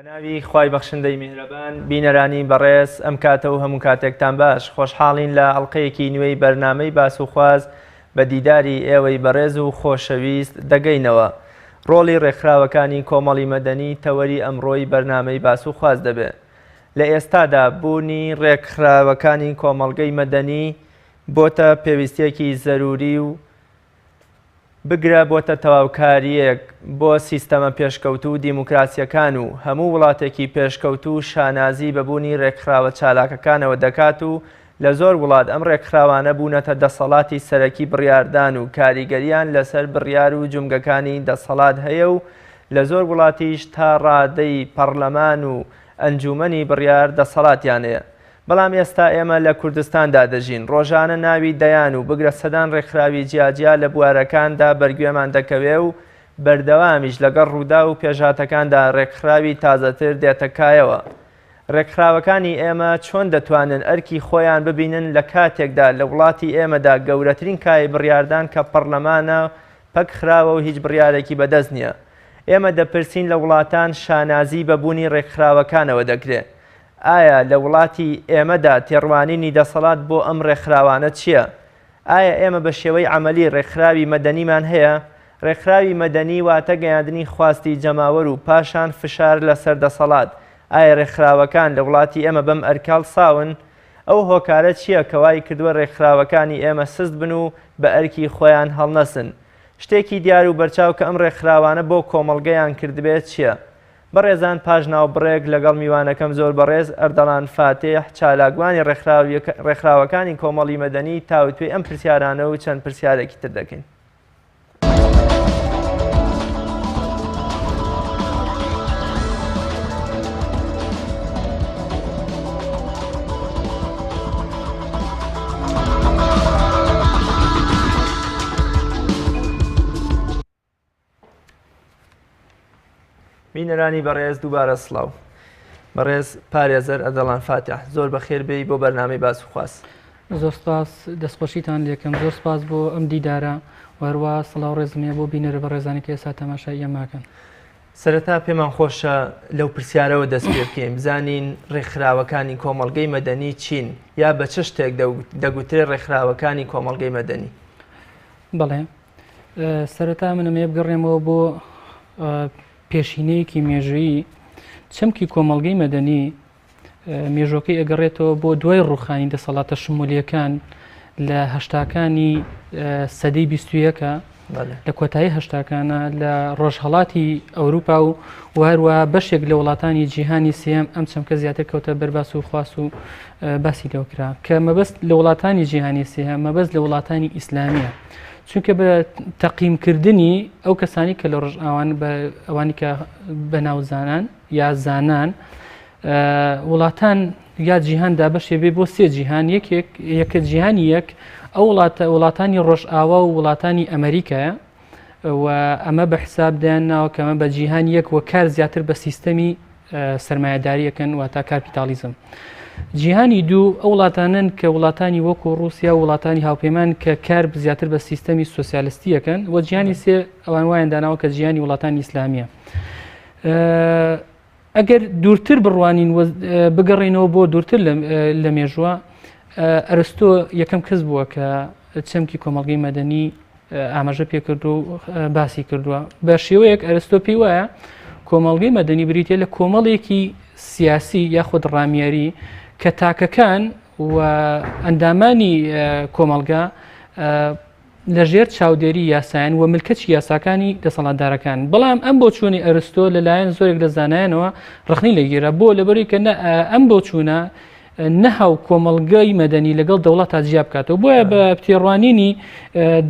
بەناوی خوای بەخشندەی میهرەبان بینەرانی بەڕێز ئەم کاتە و هەموو کاتێکتان باش خۆشحاڵین لە ئەڵقەیەکی نوێی بەرنامەی باس و خواز بە دیداری ئێوەی بەڕێز و خۆشەویست دەگەینەوە. ڕۆڵی ڕێکخراوەکانی کۆمەڵی مەدەنی تەوەری ئەمڕۆی بەرنامەی باس و خواز دەبێت. لە ئێستادا بوونی ڕێکخراوەکانی کۆمەڵگەی مەدەنی بۆتە پێویستیەکی زەروری و بگرە بۆتە تەواوکاریەک بۆ سیستەمە پێشکەوتوو و دیموکراسیەکان و هەموو وڵاتێکی پێشکەوتوو شانازی بەبوونی ڕێکخراوە چالاکەکانەوە دەکات و لە زۆر وڵات ئەم ڕێکخراوانە بوونەتە دەسەڵاتی سەرەکی بڕیاردان و کاریگەریان لەسەر بڕیار و جومگەکانی دەسەڵات هەیە و لە زۆر وڵاتیش تا ڕادەی پەرلەمان و ئەنجومەنی بڕیار دەسەڵاتیان هەیە. بەڵام ئێستا ئێمە لە کوردستاندا دەژین، ڕۆژانە ناوی دەیان و بگرە سەدان ڕێکخراوی جیاجیا لە بوارەکاندا بەرگوێمان دەکەوێ و بەردەوامیش لەگەڵ ڕوودا و پێشاتەکاندا ڕێکخراوی تازەتر دێتەکایەوە. ڕێکخراوەکانی ئێمە چۆن دەتوانن ئەرکی خۆیان ببینن لە کاتێکدا لە وڵاتی ئێمەدا گەورەترین کای بڕیاردان کە پەرلەمانە پەک خراوە و هیچ بڕیارێکی بەدەست نییە. ئێمە دەپرسین لە وڵاتان شانازی بەبوونی ڕێکخراوەکانەوە دەکرێت. ئایا لە وڵاتی ئێمەدا تێڕوانینی دەسەڵات بۆ ئەم ڕێکخراوانە چییە؟ ئایا ئێمە بە شێوەی عەمەلی ڕێکخراوی مەدەنیمان هەیە؟ ڕێکخراوی مەدەنی واتە گەیاندنی خواستی جەماوەر و پاشان فشار لەسەر دەسەڵات. ئایا ڕێکخراوەکان لە وڵاتی ئێمە بەم ئەرکاڵ ساون؟ ئەو هۆکارە چییە کە وای کردووە ڕێکخراوەکانی ئێمە سست بن و بە ئەرکی خۆیان هەڵنەسن؟ شتێکی دیار و بەرچاو کە ئەم ڕێکخراوانە بۆ کۆمەڵگەیان کردبێت چییە؟ بەڕێزان پاژناو بڕێک لەگەڵ میوانەکەم زۆر بەڕێز ئەردەڵان فاتح چالاکوانی ڕێکخراوەکانی کۆمەڵی مەدەنی تاوتوێ ئەم پرسیارانە و چەند پرسیارێکی تر دەکەین. بینەرانی بەڕێز دووبارە سڵاو. بەڕێز پارێزەر ئەردەڵان فاتح زۆر بەخێر بێی بۆ بەرنامەی باس و خواست. زۆر سپاس دەستخۆشیتان لێکم، زۆر سپاس بۆ ئەم دیدارە وەروە سڵاو ڕێزمێ بۆ بینەرە بەڕێزانی کە ئێستا تەماشای ئێماکەن. سەرەتا پێمان خۆشە لەو پرسیارەوە دەست پێ بکەین، بزانین ڕێکخراوەکانی کۆمەڵگەی مەدەنی چین یا بە چ شتێک دەگوترێت ڕێکخراوەکانی کۆمەڵگەی مەدەنی؟ بەڵێ سەرەتا منەمێ بگەڕێمەوە بۆ پێشینەیەکی مێژویی چەمکی کۆمەڵگەی مەدەنی مێژۆکەی ئەگەڕێتەوە بۆ دوای ڕووخانی دەسەڵاتە شمولیەکان لە هەشتاکانی سەدەی 21ەکە لە کۆتایی هەشتاکانە لە ڕۆژهەڵاتی ئەوروپا و هەروە بەشێک لە وڵاتانی جیهانی سێم ئەم چەمکە زیاتر کەوتە بەرباس و خواست و باسی لەوکرا کە مەبەست لە وڵاتانی جیهانی سێم مەبەست لە وڵاتانی ئیسلامیە، چونکە بە تەقییمکردنی ئەو کەسانی کە لە ڕۆژئاوان ئەوانی کە بەناوزانان یا زانان وڵاتان یا جیهاندا بەشێ بێ بۆ سێ جیهان، یەکە جیهانی یەک ئەو وڵاتانی ڕۆژئاوا و وڵاتانی ئەمریکایە و ئەمە بە حساب دایانناوە کەمە بە جیهانی یەک وە کار زیاتر بە سیستەمی سەرمایەداریەکەن واتە کاپیتالیزم. جیهانی دوو ئەو وڵاتانن کە وڵاتانی وەکو رووسیا و وڵاتانی هاوپەیمان کە کار زیاتر بە سیستەمی سۆسیالیستیەکەن و جیهانی سێ ئەوان وایان داناوە کە جیهانی وڵاتانی ئیسلامیە. ئەگەر دوورتر بڕوانین بگەڕێنەوە بۆ دوورتر لە مێژووە، ئەرستۆ یەکەم کەس بووە کە چەمکی کۆمەڵگەی مەدەنی ئاماژە پێکرد و باسی کردووە. بە شێوەیەک ئەرستۆ پێی وایە کۆمەڵگەی مەدەنی بریتە لە کۆمەڵێکی سیاسی یاخود ڕامیەری کە تاکەکان و ئەندامانی کۆمەڵگا لەژێر چاودێری یاسایان و ملکەتی یاساکانی دەسەڵاتدارەکان. بەڵام ئەم بۆچوونی ئەرستۆ لەلایەن زۆرێک لە زانایانەوە ڕخنی لەگیرە بۆ لەبەری کە ئەم بۆچوونە نەهاو کۆمەڵگەی مەدەنی لەگەڵ دەوڵەت جیا بکاتەوە. بۆیە بە پتێڕوانینی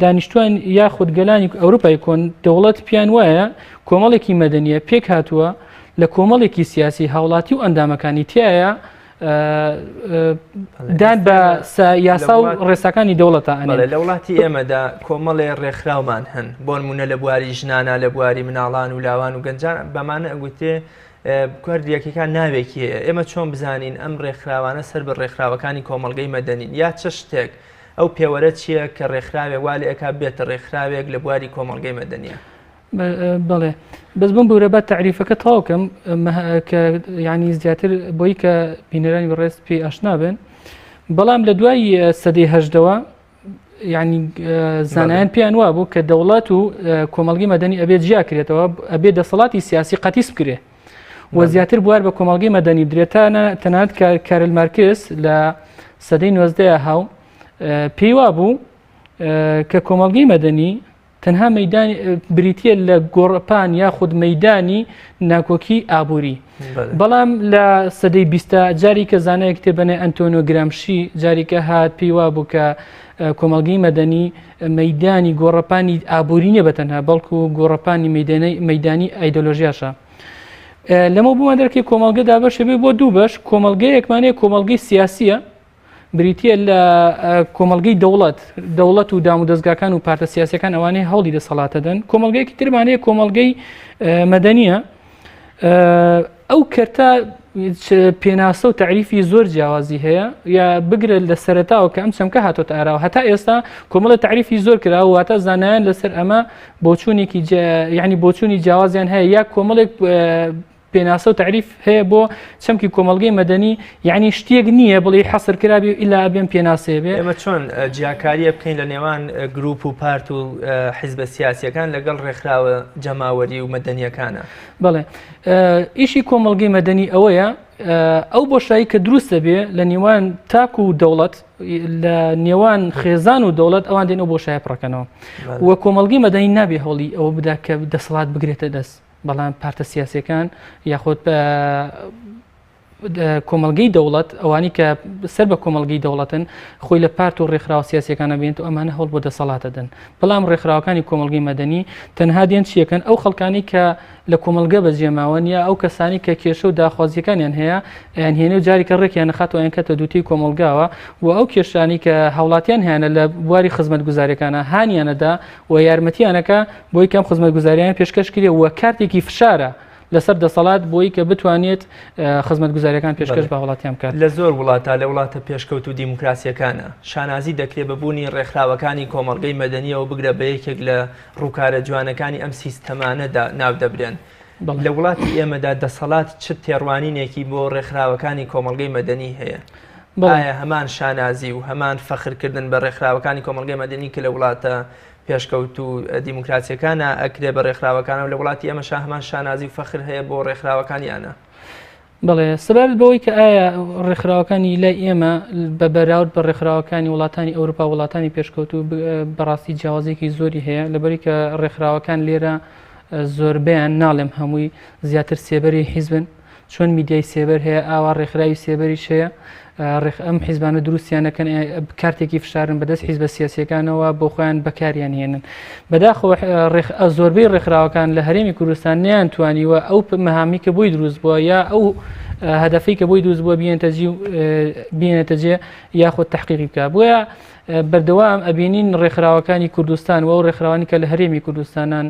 دانیشتوان یاخود گەلانی ئەوروپای کۆن دەوڵەت پیان وایە کۆمەڵێکی مەدەنیە پێک هاتووە لە کۆمەڵێکی سیاسی هاوڵاتی و ئەندامەکانی تایە دان بە یاسا و ڕێساکانی دەوڵەتە. لە وڵاتی ئێمەدا کۆمەڵێ ڕێکخراومان هەن، بۆ نمونە لە بواری ژنانە، لە بواری مناڵان و لاوان و گەنجان بەمانە ئەگوتێ کوردیەکەەکان ناوێکی هەیە. ئێمە چۆن بزانین ئەم ڕێکخراوانە سەر بە ڕێکخراوەکانی کۆمەڵگەی مەدەنین یا چه شتێک ئەو پێوەرە چییە کە ڕێکخراوێک وا لە ئەکا بێتە ڕێکخراوێک لە بواری کۆمەڵگەی مەدەنیە؟ بەڵێ بەس بم بورە بە تعریفەکە تاوکەم کە ینی زیاتر بۆی کە بینەرانی بەڕێز پێی ئاشنا بن بەڵام لە دوای سەدەی هەژدەوە ینی زانایان پێیان وا بوو کە دەوڵات و کۆمەڵگەی مەدەنی ئەبێت جیا کرێتەوە ئەبێت دەسەڵاتی سیاسی قەتیس بکرێ و زیاتر بوار بە کۆمەڵگەی مەدەنی درێتانە تەنانەت کارل مارکس لە سەدەی 19 هاو پێی وا بوو کە کۆمەڵگەی مەدەنی تەنها مەدانی بریتە لە گۆڕپان یاخود مەدانی ناکۆکی ئابووری بەڵام لە سەدەی 20 جاری کە زانایە کتێبەنێ ئەنتۆنیۆ گرامشی جاریکە هات پێی وا بوو کە کۆمەڵگەی مەدەنی مەدانی گۆڕپانی ئابووری نیە بەتەنها بەڵکو گۆڕپانی مەدانی ئایدۆلۆژیاشە لەمە بوومان دەرکەی کۆمەڵگە دابەشە بێ بۆ دوو بەش کۆمەڵگەیەکمانەیە کۆمەڵگەی سیاسیە بریتە لە کۆمەڵگەی دەوڵەت و دام و دەستگاکان و پارتە سیاسەکان ئەوانەیە هەوڵی دەسەڵاتە دەن کۆمەڵگەیەکی ترمانەیە کۆمەڵگەی مەدەنیە ئەو کەرتە پێناسە و تعریفی زۆر جیاوازی هەیە یا بگرە لە سەرەتاوە کە ئەم چەمکە هاتۆتە ئاراوە هەتا ئێستا کۆمەڵە تعریفی زۆر کرا و واتە زانایان لەسەر ئەمە بۆچوونێکی یعنی بۆچوونی جیاوازیان هەیە یا کۆمەڵێک پێناسە و تعریف هەیە بۆ چەمکی کۆمەڵگەی مەدەنی یعنی شتێک نییە بڵێ حەسر کرابی ئیلا بێن پێناسێ بێ ئێمە چۆن جیاکاریە بکەین لە نێوان گروپ و پارت و حیزبە سیاسیەکان لەگەڵ ڕێکخراوە جەماوەری و مەدەنیەکانە بڵێ ئیشی کۆمەڵگەی مەدەنی ئەوەیە ئەو بۆشایی کە دروستە بێ لە نێوان تاک و دەوڵەت لە نێوان خێزان و دەوڵەت ئەوان دێن ئەو بۆشایە پڕەکەنەوە وە کۆمەڵگەی مەدەنی نابێ هەوڵی ئەوە بدا کە دەسەڵات بگرێتە دەست بەڵام پارتە سیاسەکان یاخود کۆمەڵگەی دەوڵەت ئەوانی کە سەر بە کۆمەڵگەی دەوڵەتن خۆی لە پارت و ڕێکخراوە سیاسیەکانە بێنێت و ئەمانە هەوڵ بۆ دەسەڵاتە دەن بەڵام ڕێکخراوەکانی کۆمەڵگەی مەدەنی تەنها دێن چیەکەن ئەو خەڵکانی کە لە کۆمەڵگە بەجێماوەن یا ئەو کەسانی کە کێشە و داخوازیەکانیان هەیە ئەیان هێنێ و جاریکە ڕێکیان نەخاتەوە ئەیان کەتە دووتی کۆمەڵگاوە و ئەو کێشانی کە هاوڵاتیان هیانە لە بواری خزمەتگوزاریەکانە هانیانەدا و یارمەتیانەکە بۆی کەم خزمەتگوزاریان پێشکەش کرێ و کارتێکی فشارە لەسەر دەسەڵات بۆی کە بتوانێت خزمەتگوزاریەکان پێشکەش بە وڵاتیان بکات لە زۆر وڵاتە لە وڵاتە پێشکەوت و دیموکراسیەکانە شانازی دەکرێت بەبوونی ڕێکخراوەکانی کۆمەڵگەی مەدەنیەوە بگرە بە یەکێک لە ڕووکارە جوانەکانی ئەم سیستەمانەدا ناودەبرێن لە وڵاتی ئێمەدا دەسەڵات چ تێڕوانینێکی بۆ ڕێکخراوەکانی کۆمەڵگەی مەدەنی هەیە ئایا هەمان شانازی و هەمان فەخرکردن بە ڕێکخراوەکانی کۆمەڵگەی مەدەنی کە لە وڵاتە پێشکەوت و دیموکراسیەکانە ئەکرێ بە ڕێکخراوەکانە لە وڵاتی ئەمە هەمان شانازی و فەخر هەیە بۆ ڕێکخراوەکانیانە بڵێ سەبارەت بەوەی کە ئایا ڕێکخراوەکانی لای ئێمە بە بەراورد بە ڕێکخراوەکانی وڵاتانی ئەوروپا وڵاتانی پێشکەوت و بەڕاستی جیاوازێکی زۆری هەیە لەبەری کە ڕێکخراوەکان لێرە زۆربیان ناڵێم هەمووی زیاتر سێبەری حیزبن چۆن میدیای سێبەر هەیە ئاوا ڕێکخراوی سێبەریش هەیە ئەم حیزبانە دروستیانەکەن کارتێکی فشارن بەدەست حیزبە سیاسیەکانەوە بۆ خۆیان بەکاریان هێنن بەداخەوە زۆربەی ڕێکخراوەکان لە هەرێمی کوردستان نەیانتوانیوە ئەو مەهامی کە بۆی دروست بووە یا ئەو هەدەفەی کە بۆی دروست بووە بێنێتە جێ یاخود تحقیقی بکە بۆیە بەردەوام ئەبینین ڕێکخراوەکانی کوردستان و ئەو ڕێکخراوانی کە لە هەرێمی کوردستانان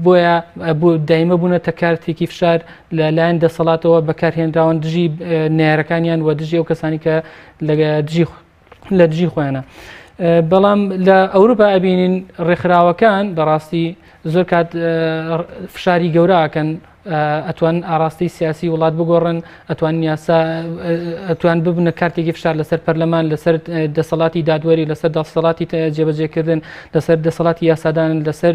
بۆیە بۆ دایمە بوونەتە کارتێکی فشار لەلایەن دەسەڵاتەوە بەکارهێنراون دژی نارەکانیان و دژی ئەو کەسانی کە لە دژی خۆیانە بەڵام لە ئەوروپا ئەبینین ڕێکخراوەکان بەڕاستی زۆر کات فشاری گەوراکەن ئەتوان ئاراستی سیاسی وڵات بگۆڕن ئەتوان ببنە کارتێکی فشار لەسەر پەرلەمان لەسەر دەسەڵاتی دادوەری لەسەر دەسەڵاتی جێبەجێکردن لەسەر دەسەڵاتی یاسادان لەسەر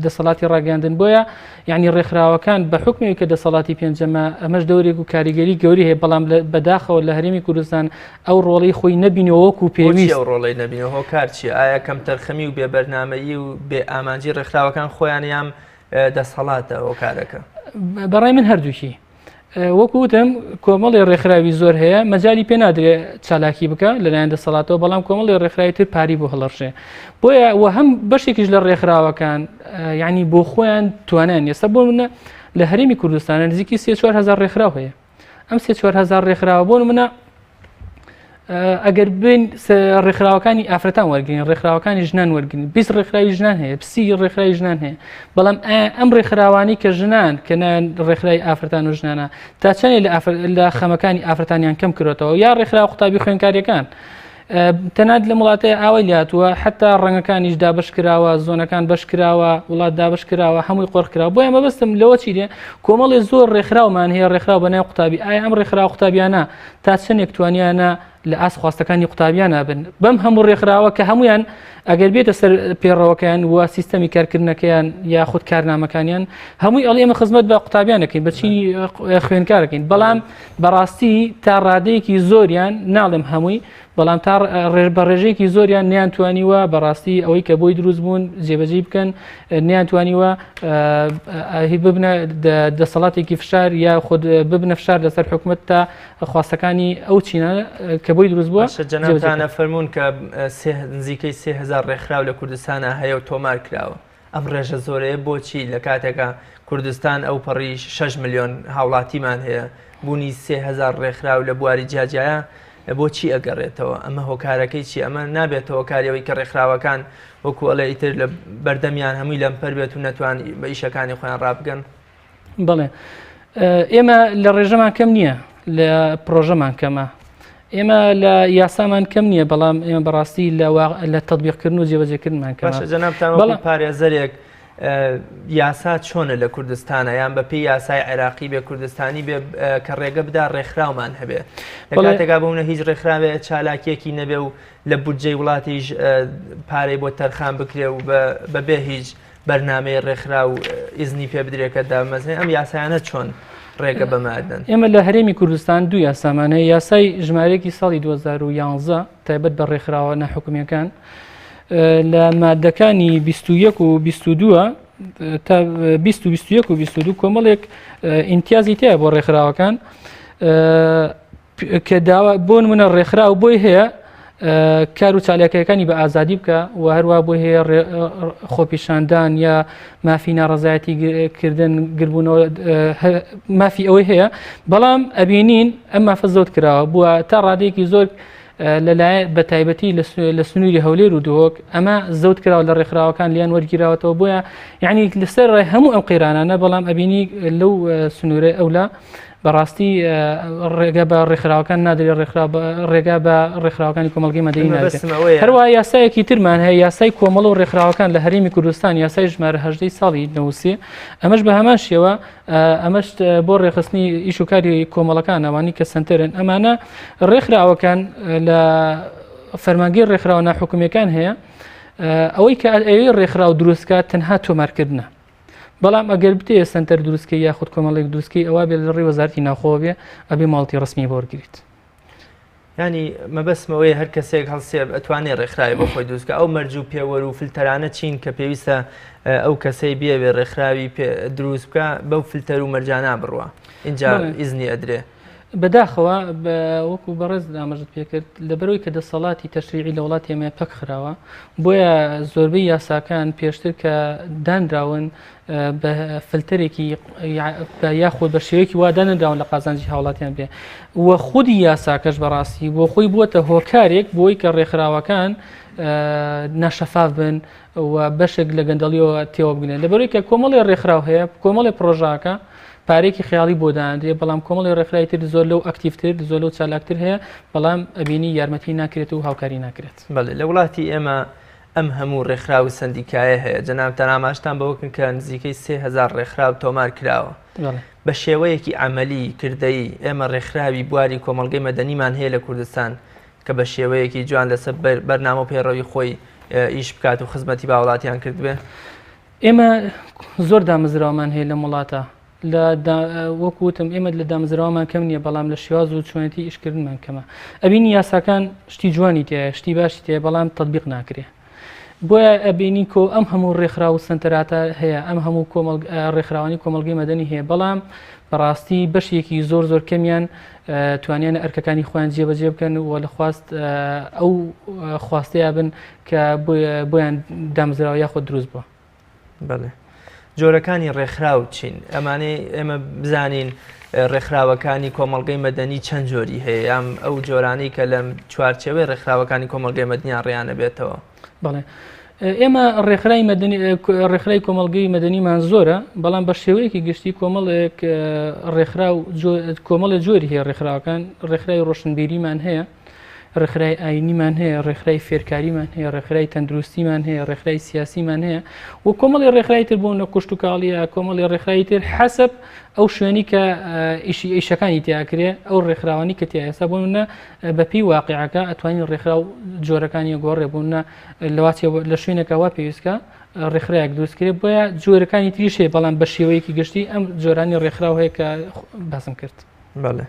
دەسەڵاتی ڕاگەاندن بۆیە یعنی ڕێکخراوەکان بە حکمی کە دەسەڵاتی پێنجەمە ئەمەش دەورێک و کاریگەری گەوری هەیە بەڵام بەداخەوە لە هەرێمی کوردستان ئەو ڕۆڵەی خۆی نەبینەوە وەکو پێویست ئەو ڕۆڵەی نەبینەوە کار چیە ئایا کەم تەرخەمی و بێبەرنامەیی و بێ ئامانجی ڕێکخراوەکان خۆیان یام دەسەڵاتە ئەو کارەکە بەڕای من هەردووکی وەکو وتم کۆمەڵی ڕێکخراوی زۆر هەیە مەجای پێ نادرێت چالاکی بکە لەلایەن دەسەڵاتەوە بەڵام کۆمەڵی ڕێکخراوی تر پاری بۆ هەڵەڕژێ بۆیە و هەم بەشێکیش لە ڕێکخراوەکان یعنی بۆ خۆیان توانیان ئێستا بۆ منە لە هەرێمی کوردستانە نزیکی 3-4 ڕێکخراو هەیە ئەم 3-4 ڕێکخراوە بۆ منە ئەگەر بین ڕێکخراوەکانی ئافرەتان وەرگین ڕێکخراوەکانی ژنان وەرگین 20 ڕێکخراوی ژنان هەیە 30 ڕێکخراوی ژنان هەیە بەڵام ئەم ڕێکخراوانی کە ژنان کە ڕێکخراوی ئافرەتان و ژنانە تا چەندێک لە خەمەکانی ئافرەتانیان کەم کردێتەوە یا ڕێکخراو قوتابی خوێندکاریەکان تەنانەت لە وڵاتەیە ئاوای لاتووە حتا ڕەنگەکانیش دابش کراوە زۆنەکان بەش کراوە وڵات دابش کراوە هەمووی قۆڕ کراوە بۆیە مەبەستم لەوە چی دێ کۆمەڵی زۆر ڕێکخراومان هەیە ڕێکخراو بە ناو قوتابی ئایا ئەم ڕێکخراو قوتابیانە تا چەندێک توانیانە لە ئاس خواستەکانی قوتابیانە بن بەم هەموو ڕێکخراوە کە هەمویان ئەگەر بێتە سەر پێڕەوەکەیان وە سیستەمی کارکردنەکەیان یاخود کارنامەکانیان هەمووی ئەڵێ ئەمە خزمەت بە قوتابیانەکەین بەچینی خوێنکارەکەین بەڵام بەڕاستی تا ڕادەیەکی زۆریان ناڵێم هەمووی بەڵام تا بە ڕێژەیەکی زۆریان نیانتوانیوە بەڕاستی ئەوەی کە بۆی دروست بوون جێبەجێ بکەن نیانتوانیوە ببنە دەسەڵاتێکی فشار یا خود ببنە فشار لەسەر حکوومەت تا خواستەکانی ئەو چینە کە بۆی دروست بووە جەنابتانە فەرمونون کە نزیکەی 3000 ڕێکخراو لە کوردستانە هەیە و تۆمار کراوە ئەم ڕێژە زۆرەیە بۆچی لە کاتێکە کوردستان ئەو پەڕی 6 ملیۆن هاوڵاتیمان هەیە بوونی 3000 ڕێکخراو لە بواری جیاجایە بۆچی ئەگەڕێتەوە ئەمە هۆکارەکەی چی ئەمە نابێتەوە کاریەوەی کە ڕێکخراوەکان وەکو ئەڵێ ئیتر لە بەردەمیان هەمووی لەمپەر بێت و نەتوان بە ئیشەکانی خۆیان ڕابگەن بڵێ ئێمە لە ڕێژەمان کەم نییە لە پرۆژەمان کەمە ئێمە لە یاسامان کەم نییە بەڵام ئێمە بەڕاستی لە تەطبیقکردن و جێبەجێکردنمان کەمە جەنابتان پارێزەرێک یاسا چۆنە لە کوردستانە یان بەپی یاسای عێراقی بێ کوردستانی بێ کە ڕێگە بدا ڕێکخراومان هەبێ لە کاتێکا بوونە هیچ ڕێکخراوێ چالاکیەکی نەبێ و لە بودجەی وڵاتیش پارەی بۆ تەرخان بکرێ و بەبێ هیچ بەرنامەی ڕێکخرا و ئیزنی پێ بدرێکە دامەزنێ ئەم یاسایانە چۆن ڕێگە بەمادەن ئێمە لە هەرێمی کوردستان دوو یاسامانەیە یاسای ژمارەیەکی ساڵی 2011 تایبەت بە ڕێکخراوە ناحکومیەکان لە مادەکانی 21 و 22 تا 21 و 22 کۆمەڵێک ئیمتیازی تەیە بۆ ڕێکخراوەکان کە داوا بۆ نمونە ڕێکخراو بۆی هەیە کار و چالاکیەکانی بە ئازادی بکە و هەروە بۆی هەیە خۆپیشاندان یا مافی ناڕەزایەتی کردن گربوونەوە مافی ئەوەی هەیە بەڵام ئەبینین ئەم مافە زۆت کراوە بووە تا ڕادەیەکی زۆر لەلایەن بە تایبەتی لە سنووری هەولێر و دۆک ئەمە زەوت کراوە لە ڕێکخراوەکان لیان وەرگیراوەتەوە بۆیە یعنی لەسەر ڕێ هەموو ئەم قەیرانانە بەڵام ئەبینی لەو سنوورە ئەولا بەڕاستی ڕێگە بە ڕێکخراوەکان نادرێت ڕێگا بە ڕێکخراوەکانی کۆمەڵگەی مەدەنی نادرێت هەروە یاسایەکی ترمان هەیە یاسای کۆمەڵ و ڕێکخراوەکان لە هەرێمی کوردستان یاسای ژمارە 18 ساڵی 93 ئەمەش بە هەمان شێوە ئەمەش بۆ ڕێخستنی ئیش و کاری کۆمەڵەکان ئەوانی کە سنتەرن ئەمانە ڕێکخراوەکان لە فەرمانگەی ڕێکخراوە ناحکومیەکان هەیە ئەوەی کە ئەوەی ڕێکخراو دروستکە تەنها تۆمارکردنە بەڵام ئەگەر بتێ سنتەر دروستکە یاخود کۆمەڵێک دروستکەی ئەوە بێت لە ڕێی وەزارەتی ناوخۆوە بێ ئەبێ ماڵتی ڕسمی بۆ وەرگریت ینی مەبەستمەوەی هەر کەسێک هەڵسێ ئەتوانێت ڕێکخراوی بۆ خۆی دروستکە ئەو مەرج و پێوەر و فلتەرانە چین کە پێویستە ئەو کەسەی بێوێ ڕێکخراوی دروست بکە بەو فلتەر و مەرجانە بڕوە اینجا ئیزنی ئەدرێ بەداخەوە وەکو بەڕێز ئاماژت پێکرد لەبەرەوەی کە دەسەڵاتی تەشریعی لە وڵاتی ئێمە پەک خراوە بۆیە زۆربەی یاساکان پێشتر کە دانراون بە فلتەرێکی یاخۆ بە شێوەیەکی وا دانراون لە قازانجی هاوڵاتیان بێ وە خودی یاساکەش بەڕاستی بۆ خۆی بووەتە هۆکارێک بۆی کە ڕێکخراوەکان ناشەفاف بن و بەشێک لە گەندەڵیەوە تێوە بگرێن لەبەرەوەی کە کۆمەڵی ڕێکخراو هەیە کۆمەڵی پرۆژاکە پارێکی خیاڵی بۆ دانرێ بەڵام کۆمەڵی ڕێکخراوی تر زۆر لەو ئەکتیڤتر زۆر لەو چالاکتر هەیە بەڵام ئەبینی یارمەتی ناکرێت و هاوکاری ناکرێت بەڵێ لە وڵاتی ئێمە ئەم هەموو ڕێکخراو سندیکایە هەیە جەنابتان ئاماژتان بەوەکن کە نزیکەی 3000 ڕێکخراو تۆمار کراوە بە شێوەیەکی عەمەلی کردەیی ئێمە ڕێکخراوی بواری کۆمەڵگەی مەدەنیمان هەیە لە کوردستان کە بە شێوەیەکی جوان لەسەر بەرنامە و پێڕەوی خۆی ئیش بکات و خزمەتی با وڵاتیان کرد بێ ئێمە زۆر دامەزراوەمان هەیە لە وڵاتە وەکوتم ئێمە لە دامەزراوەمان کەم نییە بەڵام لە شێواز و چۆنەتی ئیشکردنمان کەمە ئەبینی یاساکان شتی جوانی تەیە شتی باشی تەیە بەڵام تەطبیق ناکرێ بۆیە ئەبینی کۆ ئەم هەموو ڕێکخرا و سنتەراتە هەیە ئەم هەموو ڕێکخراوانی کۆمەڵگەی مەدەنی هەیە بەڵام بەڕاستی بەشێکی زۆر زۆر کەمیان توانیانە ئەرکەکانی خۆیان جێبەجێ بکەن و لە خواست ئەو خواستەیە بن کە بۆیان دامەزراوە یاخۆ دروست بووە. بەڵێ جۆرەکانی ڕێکخراو چین ئەمانەی ئێمە بزانین ڕێکخراوەکانی کۆمەڵگەی مەدەنی چەند جۆری هەیە ئەم ئەو جۆرانەی کە لەم چوارچێوەی ڕێکخراوەکانی کۆمەڵگەی مەدەنیان ڕێیانە بێتەوە. بەڵێ ئێمە ڕێکخرای کۆمەڵگەی مەدەنیمان زۆرە بەڵام بە شێوەیەکی گشتی کۆمەڵێک ڕێکخراو کۆمەڵی جۆری هەیە ڕێکخراوەکان ڕێکخرای ڕۆشنبیریمان هەیە ڕێکخراوی ئاینیمان هەیە، ڕێکخراوی فێرکاریمان هەیە، ڕێکخراوی تەندروستیمان هەیە، ڕێکخراوی سیاسیمان هەیە و کۆمەڵی ڕێکخراوی تر بوون لە کوشت و کاڵیە، کۆمەڵی ڕێکخراوی تر حەسەب ئەو شوێنی کە ئیشەکانی تیاکرێ ئەو ڕێکخراوانی کە تیاێستا بوونە بەپی واقعەکە ئەتوانین ڕێکخراو جۆرەکانی گۆڕێ بوونە لەواتی لە شوێنێکە وا پێویستکە ڕێکخراوێک دروستکرێت بۆیە جۆرەکانی تریش هەیە بەڵام بە شێوەیەکی گشتی ئەم جۆرانی ڕێکخراو هەیە کە باسم کرد. بەڵێ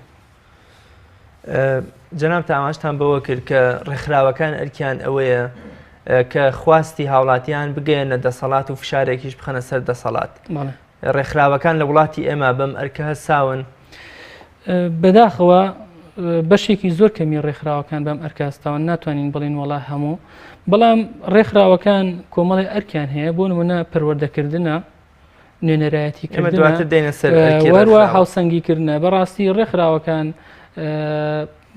جەناب تاماشتان بەوە کرد کە ڕێکخراوەکان ئەرکیان ئەوەیە کە خواستی هاوڵاتیان بگەێنە دەسەڵات و فشارێکیش بخەنە سەر دەسەڵات. ڕێکخراوەکان لە وڵاتی ئێمە بەم ئەرکە هەساون بەداخەوە بەشێکی زۆر کەمی ڕێکخراوەکان بەم ئەرکاستاوە ناتوانین بڵین وڵا هەموو، بەڵام ڕێکخراوەکان کۆمەڵی ئەرکیان هەیە بۆ نمونە پەروەردەکردنە، نوێنەرایەتیکردنە، وەروە هاوسەنگیکردنە. بەڕاستی ڕێکخراوەکان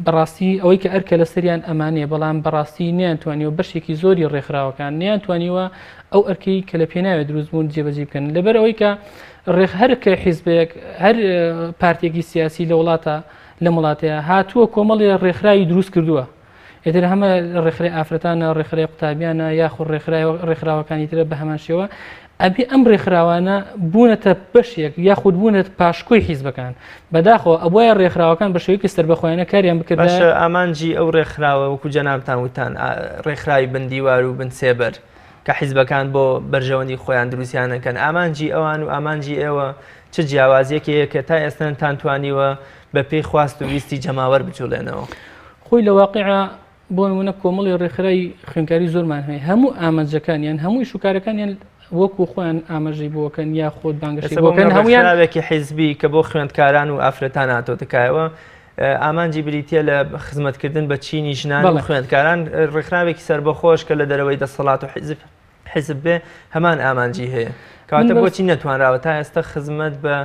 بەڕاستی ئەوەی کە ئەرکە لە سەریان ئەمانەیە، بەڵام بەڕاستی نیانتوانیوە بەشێکی زۆری ڕێکخراوەکان نیانتوانیوە ئەو ئەرکەی کە لە پێناوێت دروستبوون جێبەجێ بکەن، لەبەر ئەوەی کە هەرکە حیزبێک هەر پارتێکی سیاسی لە وڵاتە لە وڵاتەیە هاتووە کۆمەڵی ڕێکخراوی دروست کردووە. ئێتر هەمە ڕێکخراوی ئافرەتانە، ڕێکخراوی قوتابیانە، یاخود ڕێکخراوەکانی ترە بە هەمان شێوە ئەبێ ئەم ڕێکخراوانە بوونەتە بەشێک یاخود بوونەت پاشکۆی حیزبەکان. بەداخەوە ئەوە ڕێکخراوەکان بە شێوەیەکی سەربەخۆیانە کاریان بکرد. ئامانجی ئەو ڕێکخراوە وەکو جەنابتان وتان ڕێکخراوی بندیوار و بنسێبەر کە حیزبەکان بۆ بەرژەوەندی خۆیان دروستیانەکەن، ئامانجی ئەوان و ئامانجی ئێوە چ جیاوازیەکەیە کە تا ئێستا تانتوانیوە بە پێی خواست و ویستی جەماوەەر بجوڵێنەوە؟ خۆی لە واقعە بۆ نمونە کۆمەڵی ڕێکخراوی خوێندکاری زۆرمان هەیە، هەموو ئامانجەکانیان هەمووی شوکارەکانیان وەکو خۆیان ئاماژەی بۆکەن یا خۆت بانگشتی بۆکەن هەموویانێکی حیزبی کە بۆ خوێندکاران و ئافرەتان هاتۆتەکایەوە ئامانجی بریتە لە خزمەتکردن بە چینی ژنان و خوێندکاران، ڕێکخراوێکی سربەخۆش کە لە دەرەوەی دەسەڵات و حیزب بێ هەمان ئامانجی هەیە. کەواتە بۆچی نەتوانراوە تا ئێستا خزمەت بە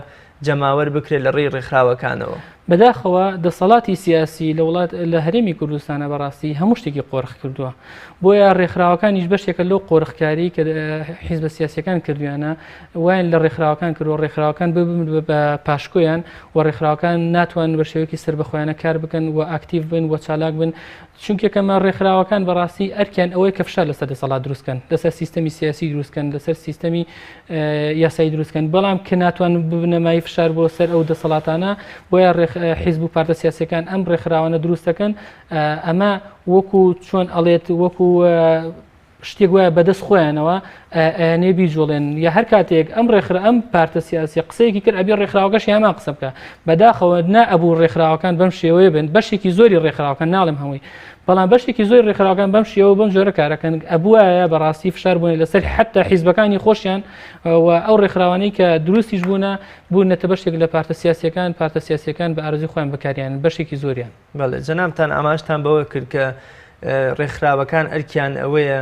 جەماوەەر بکرێت لە ڕێی ڕێکخراوەکانەوە؟ بەداخەوە دەسەڵاتی سیاسی لە وڵات لە هەرێمی کوردستانە بەڕاستی هەموو شتێکی قۆرخ کردووە، بۆیە ڕێکخراوەکانیش بەشێکە لەو قۆرخکاری کە حیزبە سیاسیەکان کردویانە وایان لە ڕێکخراوەکان کردووە، ڕێکخراوەکان بە پاشکۆیان و ڕێکخراوەکان ناتوان بە شێوەیەکی سربەخۆیانە کار بکەن و ئاکتیڤ بن و چالاک بن، چونکە کەمە ڕێکخراوەکان بەڕاستی ئەرکیان ئەوەی کە فشار لەسەر دەسەڵات دروستکەن، لەسەر سیستەمی سیاسی دروستکەن، لەسەر سیستەمی یاسایی دروستکەن، بەڵام کە ناتوان ببنەمای فشار بۆ سەر ئەو دەسەڵاتانە، بۆیە حیزب و پارتە سیاسیەکان ئەم ڕێکخراوانە دروستەکەن. ئەمە وەکو چۆن ئەڵێت وەکو شتێک وایە بەدەست خۆیانەوە نێ بیجوڵێن، یا هەر کاتێک ئەم پارتە سیاسی قسەیەکی کرد ئەبێ ڕێکخراوەکەش هەمان قسە بکە. بەداخەوە نەئەبوو ڕێکخراوەکان بەم شێوەیە بن، بەشێکی زۆری ڕێکخراوەکان ناڵێم هەمووی، بەڵام بەشێکی زۆری ڕێکخراوەکان بەم شێوە بەم جۆرە کارەکەن ئەبووایە بەڕاستی فشار بوون لەسەر حتا حیزبەکانی خۆشیان و ئەو ڕێکخراوانەی کە دروستیش بوونەتە بەشێک لە پارتە سیاسیەکان بە ئارزوی خۆیان بەکاریان بەشێکی زۆریان. بەڵێ جەنابتان ئاماژتان بەوە کرد کە ڕێکخراوەکان ئەرکیان ئەوەیە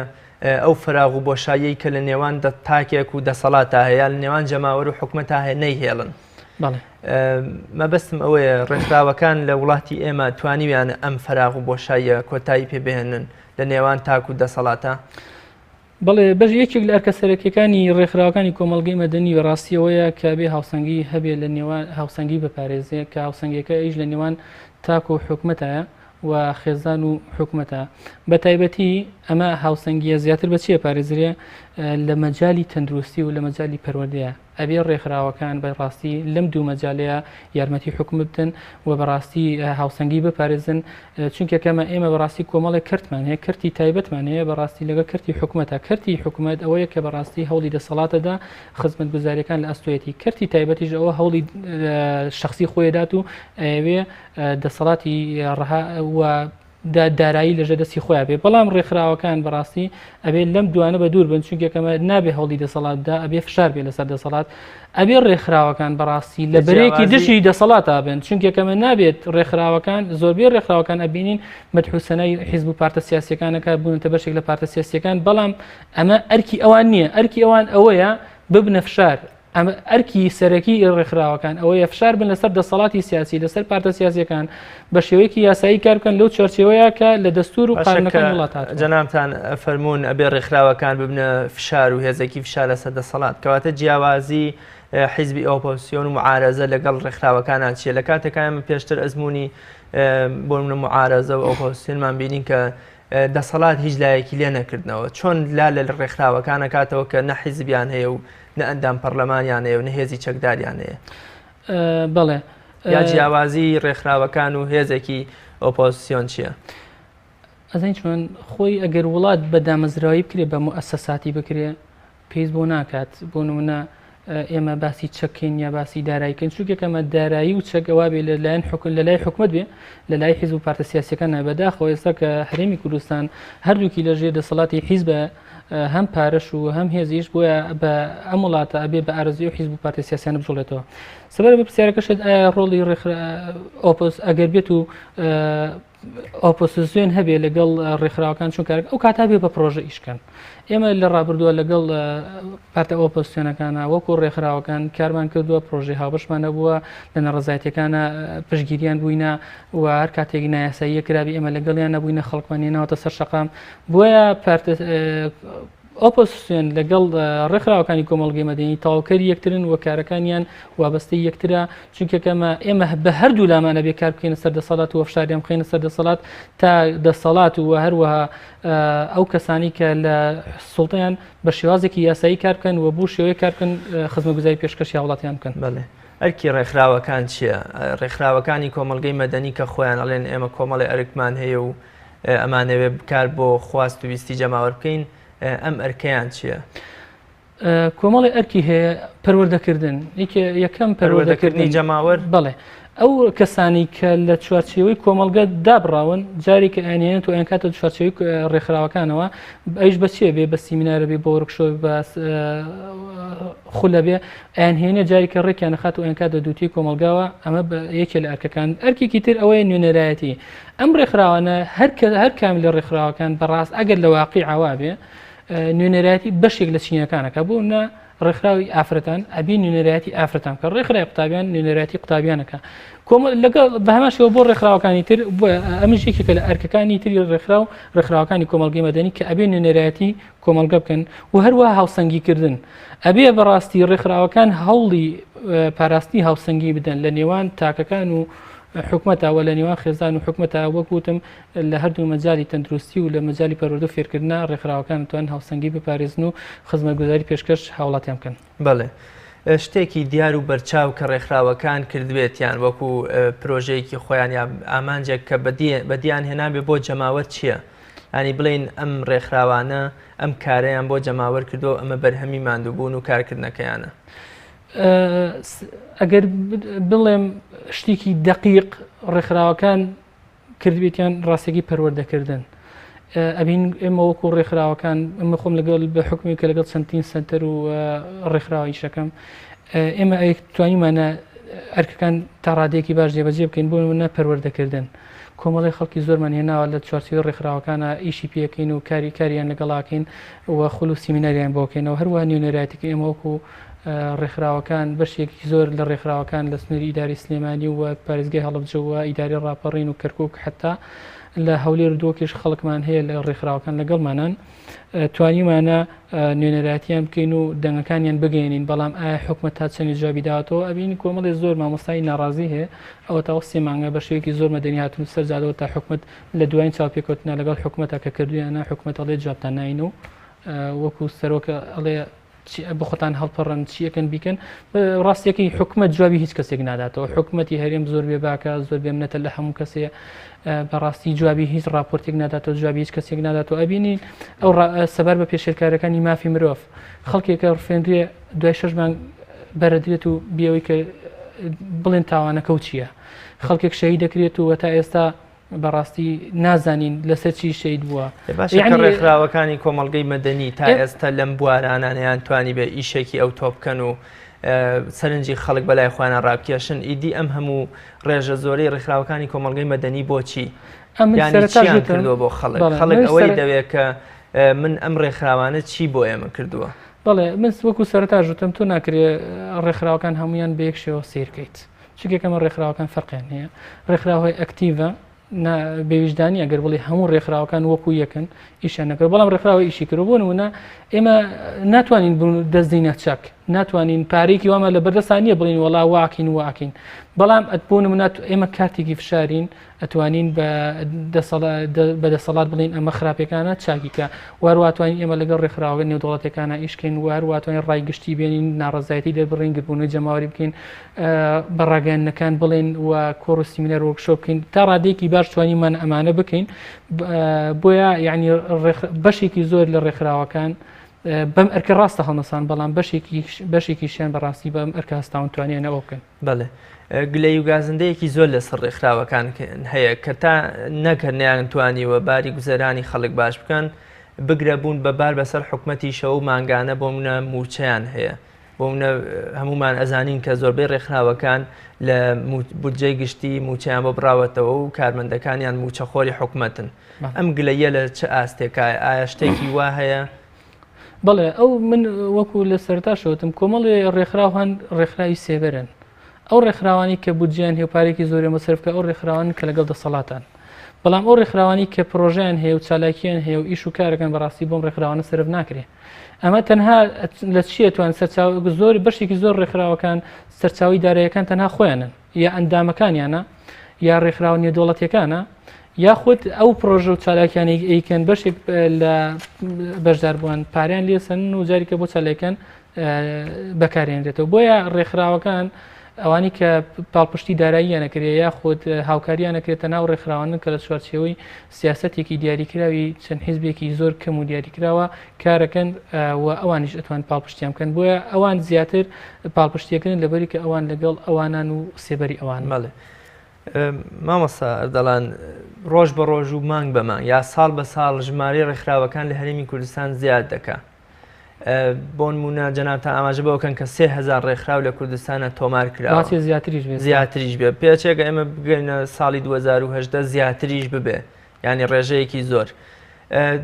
ئەو فراغ و بۆشایی کە لە نێوان تاکێک و دەسەڵاتە هەیە لە نێوان جەماوەر و حکومەتە هەیە نەیهێڵن. مەبەستم ئەوەیە ڕێکخراوەکان لە وڵاتی ئێمە توانیویان ئەم فراغ و بۆشاییە کۆتایی پێبێنن لە نێوان تاک و دەسەڵاتە؟ بەڵێ بەش یەکێک لە ئەرکە سەرەکیەکانی ڕێکخراوەکانی کۆمەڵگەی مەدەنی بەڕاستیەوەیە کە بێ هاوسەنگی هەبێت لە نێوان هاوسەنگی بەپارێزێت کە هاوسەنگەکە ئیش لە نێوان تاک و حکومەتە و خێزان و حکومەتە. بە تایبەتی ئەمە هاوسەنگیە زیاتر بە چیە پارێزرێ؟ لە مەجای تەندروستی و لە مەجای پەروەردەیە ئەبێ ڕێکخراوەکان بەڕاستی لەم دوو مەجالەیە یارمەتی حکومت بدەن و بەڕاستی هاوسەنگی بپارێزن، چونکە کەمە ئێمە بەڕاستی کۆمەڵێک کردمان هەیە، کردی تایبەتمان هەیە بەڕاستی لەگە کردی حکومەتە. کردی حکومەت ئەوەیە کە بەڕاستی هەوڵی دەسەڵاتەدا خزمەت گوزاریەکان لە ئەستوێتی، کردی تایبەتیش ئەوە هەوڵی شخصی خۆیدات و ئەوێ دەسەڵاتی ڕەها و دارایی لەژە دەستی خۆیان بێ. بەڵام ڕێکخراوەکان بەڕاستی ئەبێ لەم دوانە بە دوور بن، چونکە کەمە نابێ هەوڵی دەسەڵاتدا ئەبێ فشار بێ لەسەر دەسەڵات، ئەبێ ڕێکخراوەکان بەڕاستی لە بەرێکی دشی دەسەڵاتە بن، چونکە کەمە نابێت ڕێکخراوەکان زۆربەی ڕێکخراوەکان ئەبینین مەدحوسەنەی حیزب و پارتە سیاسیەکانەکە بوونەتە بەشێک لە پارتە سیاسیەکان، بەڵام ئەمە ئەرکی ئەوان نییە، ئەرکی ئەوان ئەوەیە ببنە فشار. ئەمە ئەرکی سەرەکی ڕێکخراوەکان ئەوەیە فشار بن لەسەر دەسەڵاتی سیاسی، لەسەر پارتە سیاسیەکان بە شێوەیەکی یاسایی کار بکەن لەو چارچێوەیە کە لە دەستور و قانونەکان وڵاتات. جەنابتان فەرموون ئەبێ ڕێکخراوەکان ببنە فشار و هێزێکی فشار لەسەر دەسەڵات، کەواتە جیاوازی حیزبی ئۆپۆزیسیۆن و معارەزە لەگەڵ ڕێکخراوەکانان چیە؟ لە کاتێکە ئێمە پێشتر ئەزمموی بۆ منە معارەزە و ئۆپۆزیسیۆنمان بینین کە دەسەڵات هیچ لایەکی لێ نەکردنەوە چۆن لا لە ڕێکخراوەکانە کاتەوە کە نە حیزبیان هەیە و نە ئەندام پەرلەمانیان هەیە و نە هێزی چەکداریان هەیە بەڵێ یا جیاوازی ڕێکخراوەکان و هێزێکی ئۆپۆزیسیۆن چییە؟ ئەزین چۆن خۆی ئەگەر وڵات بە دامەزراوی بکرێ بە مؤسساتی بکرێ پێیز بۆ ناکات بۆ نمونە ئێمە باسی چەکین یا باسی داراییکەن چونکێکەمە دارایی و چەکەوا بێ لەلایەن لە لای حکومت بێ لە لای حیزب و پارتە سیاسیەکان نابەداخەوە ئێستا کە هەرێمی کوردستان هەردووکی لەژێر دەسەڵاتی حیزبە هەم پارەش و هەم هێزیش بۆیە بە ئەم وڵاتە ئەبێ بە ئارزوی و حیزب و پارتە سیاسیانە بجوڵێتەوە سەبەر بە پرسیارەکەشت ئایا ڕۆڵی ئەگەر بێت و ئۆپۆزیسیۆن هەبێ لەگەڵ ڕێکخراوەکان چون کارێک ئەو کاتا بێ بە پرۆژە ئیشکەن ئێمە لە ڕابردووە لەگەڵ پارتە ئۆپۆزیسیۆنەکانە وەکو ڕێکخراوەکان کارمان کردووە پرۆژەی هاوبەشمانە بووە لە نەڕەزایەتەکانە پشتگیریان بووینە و هەر کاتێک نایاساییە کرابی ئێمە لەگەڵیان نەبووینە خەڵکمانێنەوەتە سەر شەقام بۆیە ئۆپۆزیسیۆن لەگەڵ ڕێکخراوەکانی کۆمەڵگەی مەدەنی تاواکەری یەکترن و کارەکانیان وابەستەی یەکترە چونکەکەمە ئێمە بە هەردوو لامانە بێکار بکەینە سەر دەسەڵات و وەفشاریان بخەینە سەر دەسەڵات تا دەسەڵات و هەروەها ئەو کەسانی کە لە سوڵتەیان بە شێوازێکی یاسایی کار بکەن و بوو شێوەیە کار بکەن خزمەتگوزاری پێشکەشی وڵاتیان بکەن. بەڵێ ئەرکی ڕێکخراوەکان چییە؟ ڕێکخراوەکانی کۆمەڵگەی مەدەنی کە خۆیان ئەڵێن ئێمە کۆمەڵی ئەرکمان هەیە و ئەمانەوێ بکار بۆ خواست و ویستی جەماوەر بکەین ئەم ئەرکەیان چییە؟ کۆمەڵی ئەرکی هەیە پەروەردەکردن یەکەم پەروەردەکردنی جەماوەر بەڵێ ئەو کەسانی کە لە چوارچێوەی کۆمەلگە دابڕاون جاری کە ئەنێنێت و ئەنکاتە چوارچێوی ڕێکخراوەکانەوە ئەیش بەچێ بێ بە سیمینارە بێ بۆ ورکشۆی بە خولە بێ ئەیانهێنێ جاری کە ڕێکیان نەخات و ئەنکات دووتی کۆمەلگاوە ئەمە یەکێ لە ئەرکەکان ئەرکێکی تر ئەوەیە نوێنەرایەتی ئەم ڕێکخراوانە هەر کامل لە ڕێکخراوەکان بەڕاست ئەگەر لە واقعی عوا بێ نوێنەرایەتی بەشێک لە چینەکانەکە بۆ نە ڕێکخراوی ئافرەتان ئەبی نوێنەرایەتی ئافرەتان کە ڕێکخراوی قوتابیان نوێنەرایەتی قوتابیانەکە لەگەڵ بە هەماشەوە بۆ ڕێکخراوەکانی تر ئەمیش یەکێکە لە ئەرکەکانی تری ڕێکخراوەکانی کۆمەڵگەی مەدەنی کە ئەبێ نوێنەرایەتی کۆمەلگە بکەن و هەروەها هاوسەنگیکردن ئەبێ بەڕاستی ڕێکخراوەکان هەوڵی پاراستی هاوسەنگی بدەن لە نێوان تاکەکان و حکومەتەوە لە نێوان خێزان و حکومەتە وەکوتم لە هەردوو مەجای تەندروستی و لە مەجای پەروەردە و فێرکردنا ڕێکخراوەکان توان هاوسەنگی بپارێزن و خزمەتگوزاری پێشکەش هاوڵاتیان بکەن. بەڵێ شتێکی دیار و بەرچاو کە ڕێکخراوەکان کردوێتیان وەکو پرۆژەیەکی خۆیان یا ئامانجێک کە بەدیان هێنابێ بۆ جەماوەر چییە؟ ینی بڵین ئەم ڕێکخراوانە ئەم کارەیان بۆ جەماوەر کردو ئەمە بەرهەمی ماندووبوون و کارکردنەکەیانە. ئەگەر بڵێم شتێکی دقیق ڕێکخراوەکان کردبێتیان ڕاستێکی پەروەردەکردن ئەبین ئێمە وەکو ڕێکخراوەکان ئەمە خۆم لەگەڵ بە حکمی کە لەگەڵ چەندین سنتەر و ڕێکخراوی شەکەم ئێمە توانیمانە ئەرکەکان تا ڕادێکی باش جێبەجێ بکەین بۆ منە پەروەردەکردن کۆمەڵی خەڵکی زۆرمان هێناوە لە چوارچێوەی ڕێکخراوەکانە ئیشی پێکەین و کاریان لەگەڵاکەین و خول و سیمیناریان بۆکەینەوە هەروە نوێنەرایەتێکی ئێمە وەکو ڕێکخراوەکان بەشێکی زۆر لە ڕێکخراوەکان لە سنووری ئیداری سلێمانی و پارێزگای هەڵبجەوە ئیداری ڕاپەڕین و کەرکووک حتا لە هەولێر دۆکیش خەڵکمان هەیە لە ڕێکخراوەکان لەگەڵمانان توانیمانە نوێنەرایەتیان بکەین و دەنگەکانیان بگەێنین بەڵام ئایا حکومەت تا چەندی جوابی داوەتەوە ئەبین کۆمەڵی زۆر مامۆستای ناڕازی هەیە ئەوە تاوە سێ مانگە بە شێوەیەکی زۆر مەدەنی هاتون سەرجادەوە تا حکومەت لە دوایین چاوپێکەوتنە لەگەڵ حکومەتە کە کردویانە حکومەت ئەڵێ جوابتان ناین و وەکو سەرۆکە ئەڵێ بخۆتان هەڵپەڕن چیەکەن بیکەن ڕاستیەکەی حکومەت جوابی هیچ کەسێک ناداتەوە حکومەتی هەرێم زۆر بێ باکە زۆر بێمنەتە لە هەموو کەسێ بەڕاستی جوابی هیچ راپۆرتێک ناداتەوە جوابی هیچ کەسێک ناداتەوە ئەبینین ئەو سەبار بە پێشێرکارەکانی مافی مرۆڤ خەڵکێکە ڕفێنرێ دوای 6 مانگ بەرەدرێت و بیەوەی کە بڵێن تاوانەکە و چییە خەڵکێک شەهید دەکرێت و تا ئێستا بەڕاستی نازانین لەسەر چی شەید بووە ڕێکخراوەکانی کۆمەڵگەی مەدەنی تا ئێستا لەم بوارانانیان توانی بێ ئیشێکی ئەو تۆپکەن و سەرنجی خەڵک بەلای خۆیانە ڕابکێشن ئیدی ئەم هەموو ڕێژە زۆرەی ڕێکخراوەکانی کۆمەڵگەی مەدەنی بۆچی یانیان کردووە بۆ خەڵک ئەوەی دەوێت کە من ئەم ڕێکخراوانە چی بۆ ئێمە کردووە؟ بەڵێ من وەکو سەرەتا ژوتم تۆ ناکرێت ڕێکخراوەکان هەمویان بە یەک شێوە سیرکەیت چونکێکەمە ڕێکخراوەکان فەرقیان هەیە ڕێکخراوەی ئەکتیڤە بێویژدانی ئەگەر بڵێ هەموو ڕێکخراوەکان وەکو یەکن ئیشیان نەکرد بەڵام ڕێکخراوە ئیشی کرد بۆ نمونە ئێمە ناتوانین دەستدینە چەک ناتوانین پارێکی وامە لە بەردەستانیە بڵین وەڵا واکین بەڵام ئەتبوون منات ئێمە کاتێکی فشارین ئەتوانین بەدەسەڵات بڵین ئەمە خراپەکانە چاکیکە وەرواتوانین ئێمە لەگەڵ ڕێکخراوە نێودوڵەتەکانە ئیشکەین وەرواتوانین ڕایگشتی بێنین ناڕزایەتی دەبڕین گربوونەوەی جەماوەری بکەین بەڕاگەیاندنەکان بڵێن و کۆڕ و سیمینەر وەرکشۆپ بکەین تا ڕادێکی باش توانیمان ئەمانە بکەین بۆیە یعنی بەشێکی زۆر لە ڕێکخراوەکان بەم ئەرکە ڕاستە هەڵنەسان بەڵام بەشێکیشیان بەڕاستی بەم ئەرکە هەستاون توانیانەوە بکەن. بەڵێ گلەی و گازندەیەکی زۆر لەسەر ڕێکخراوەکان هەیە کە تا نەکردنیان توانیوە باری گوزەرانی خەڵک باش بکەن بگرە بوون بەبار بەسەر حکومەتی شەو و مانگانە بۆ منە موچەیان هەیە بۆ منە هەمومان ئەزانین کە زۆربەی ڕێکخراوەکان لە بودجەی گشتی موچەیان بۆ بڕاوەتەوە و کارمەندەکانیان موچەخۆری حکومەتن ئەم گلەیە لە چه ئاستێکای ئایا شتێکی وا هەیە؟ بەڵێ ئەو من وەکو لە سەرتا شەوتم کۆمەڵی ڕێکخراوان ڕێکخراوی سێبەرن ئەو ڕێکخراوانی کە بودجیان هەیە پارێکی زۆری مەسرفکە ئەو ڕێکخراوان کە لەگەڵ دەسەڵاتان بەڵام ئەو ڕێکخراوانی کە پرۆژیان هەیە و چالاکیان هەیە و ئیش و کارەکەن بەڕاستی بۆم ڕێکخراوانە سرف ناکرێت ئەمە تەنها لە چیە توان زۆر بەشێکی زۆر ڕێکخراوەکان سەرچاوی داراییەکان تەنها خۆیانن یا ئەندامەکانیانە یا ڕێکخراوە نێودوڵەتیەکانە یاخود ئەو پرۆژە و چالاکیانی ئەیکەن بەشێک لە بەشداربووان پاریان لێسن و جاریکە بۆ چالاکەن بەکارێنرێتەوە بۆیە ڕێکخراوەکان ئەوانی کە پاڵپشتی داراییان نەکرێت یاخود هاوکاریان نەکرێتە ناو ڕێکخراوانن کە لە چوارچێوەی سیاسەتێکی دیاریکراوی چەند حیزبێکی زۆر کەم و دیاریکراوە کارەکەن و ئەوانیش ئەتوان پاڵپشتیان بکەن بۆیە ئەوان زیاتر پاڵپشتیەکەن لەبەری کە ئەوان لەگەڵ ئەوانان و سێبەری ئەوان مەڵێ مامەسا دەڵان ڕۆژ بە ڕۆژ و مانگ بە مانگ یا ساڵ بە ساڵ ژمارەی ڕێکخراوەکان لە هەرێمی کوردستان زیاد دەکا بۆ نمونە جەنابتان ئاماژە بەوەکەن کە 3000 ڕێکخراو لە کوردستانە تۆمار کراوە زیاتریش بێ پێچێکە ئێمە بگەینە ساڵی 2018 زیاتریش ببێ ینی ڕێژەیەکی زۆر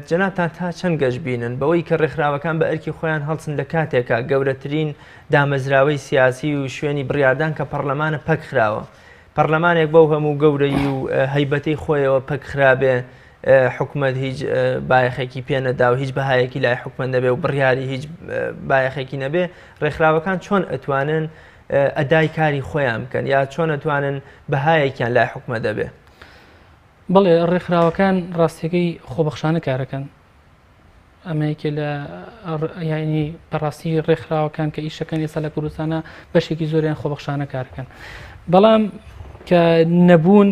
جەنابتان تا چەند گەشت بینن بەوەی کە ڕێکخراوەکان بە ئەرکی خۆیان هەڵچن لە کاتێکە گەورەترین دامەزراوەی سیاسی و شوێنی بڕیاردان کە پەرلەمانە پەک خراوە پەرلەمانێک بەو هەموو گەورەی و هەیبەتەی خۆیەوە پەک خرابێ حکومت هیچ بایەخێکی پێ نەدا و هیچ بەهایەکی لای حکومت نەبێ و بڕیاری هیچ بایەخێکی نەبێ ڕێکخراوەکان چۆن ئەتوانن ئەدای کاری خۆیان بکەن یا چۆن ئەتوانن بەهایەکیان لای حکومت دەبێ؟ بەڵێ ڕێکخراوەکان ڕاستیەکەی خۆبەخشانە کارەکەن ئەمەیەکێ لە یعنی بەڕاستی ڕێکخراوەکان کە ئیشەکەن ئێستا لە کوردستانە بەشێکی زۆریان خۆبەخشانە کارەکەن بەڵام کە نەبوون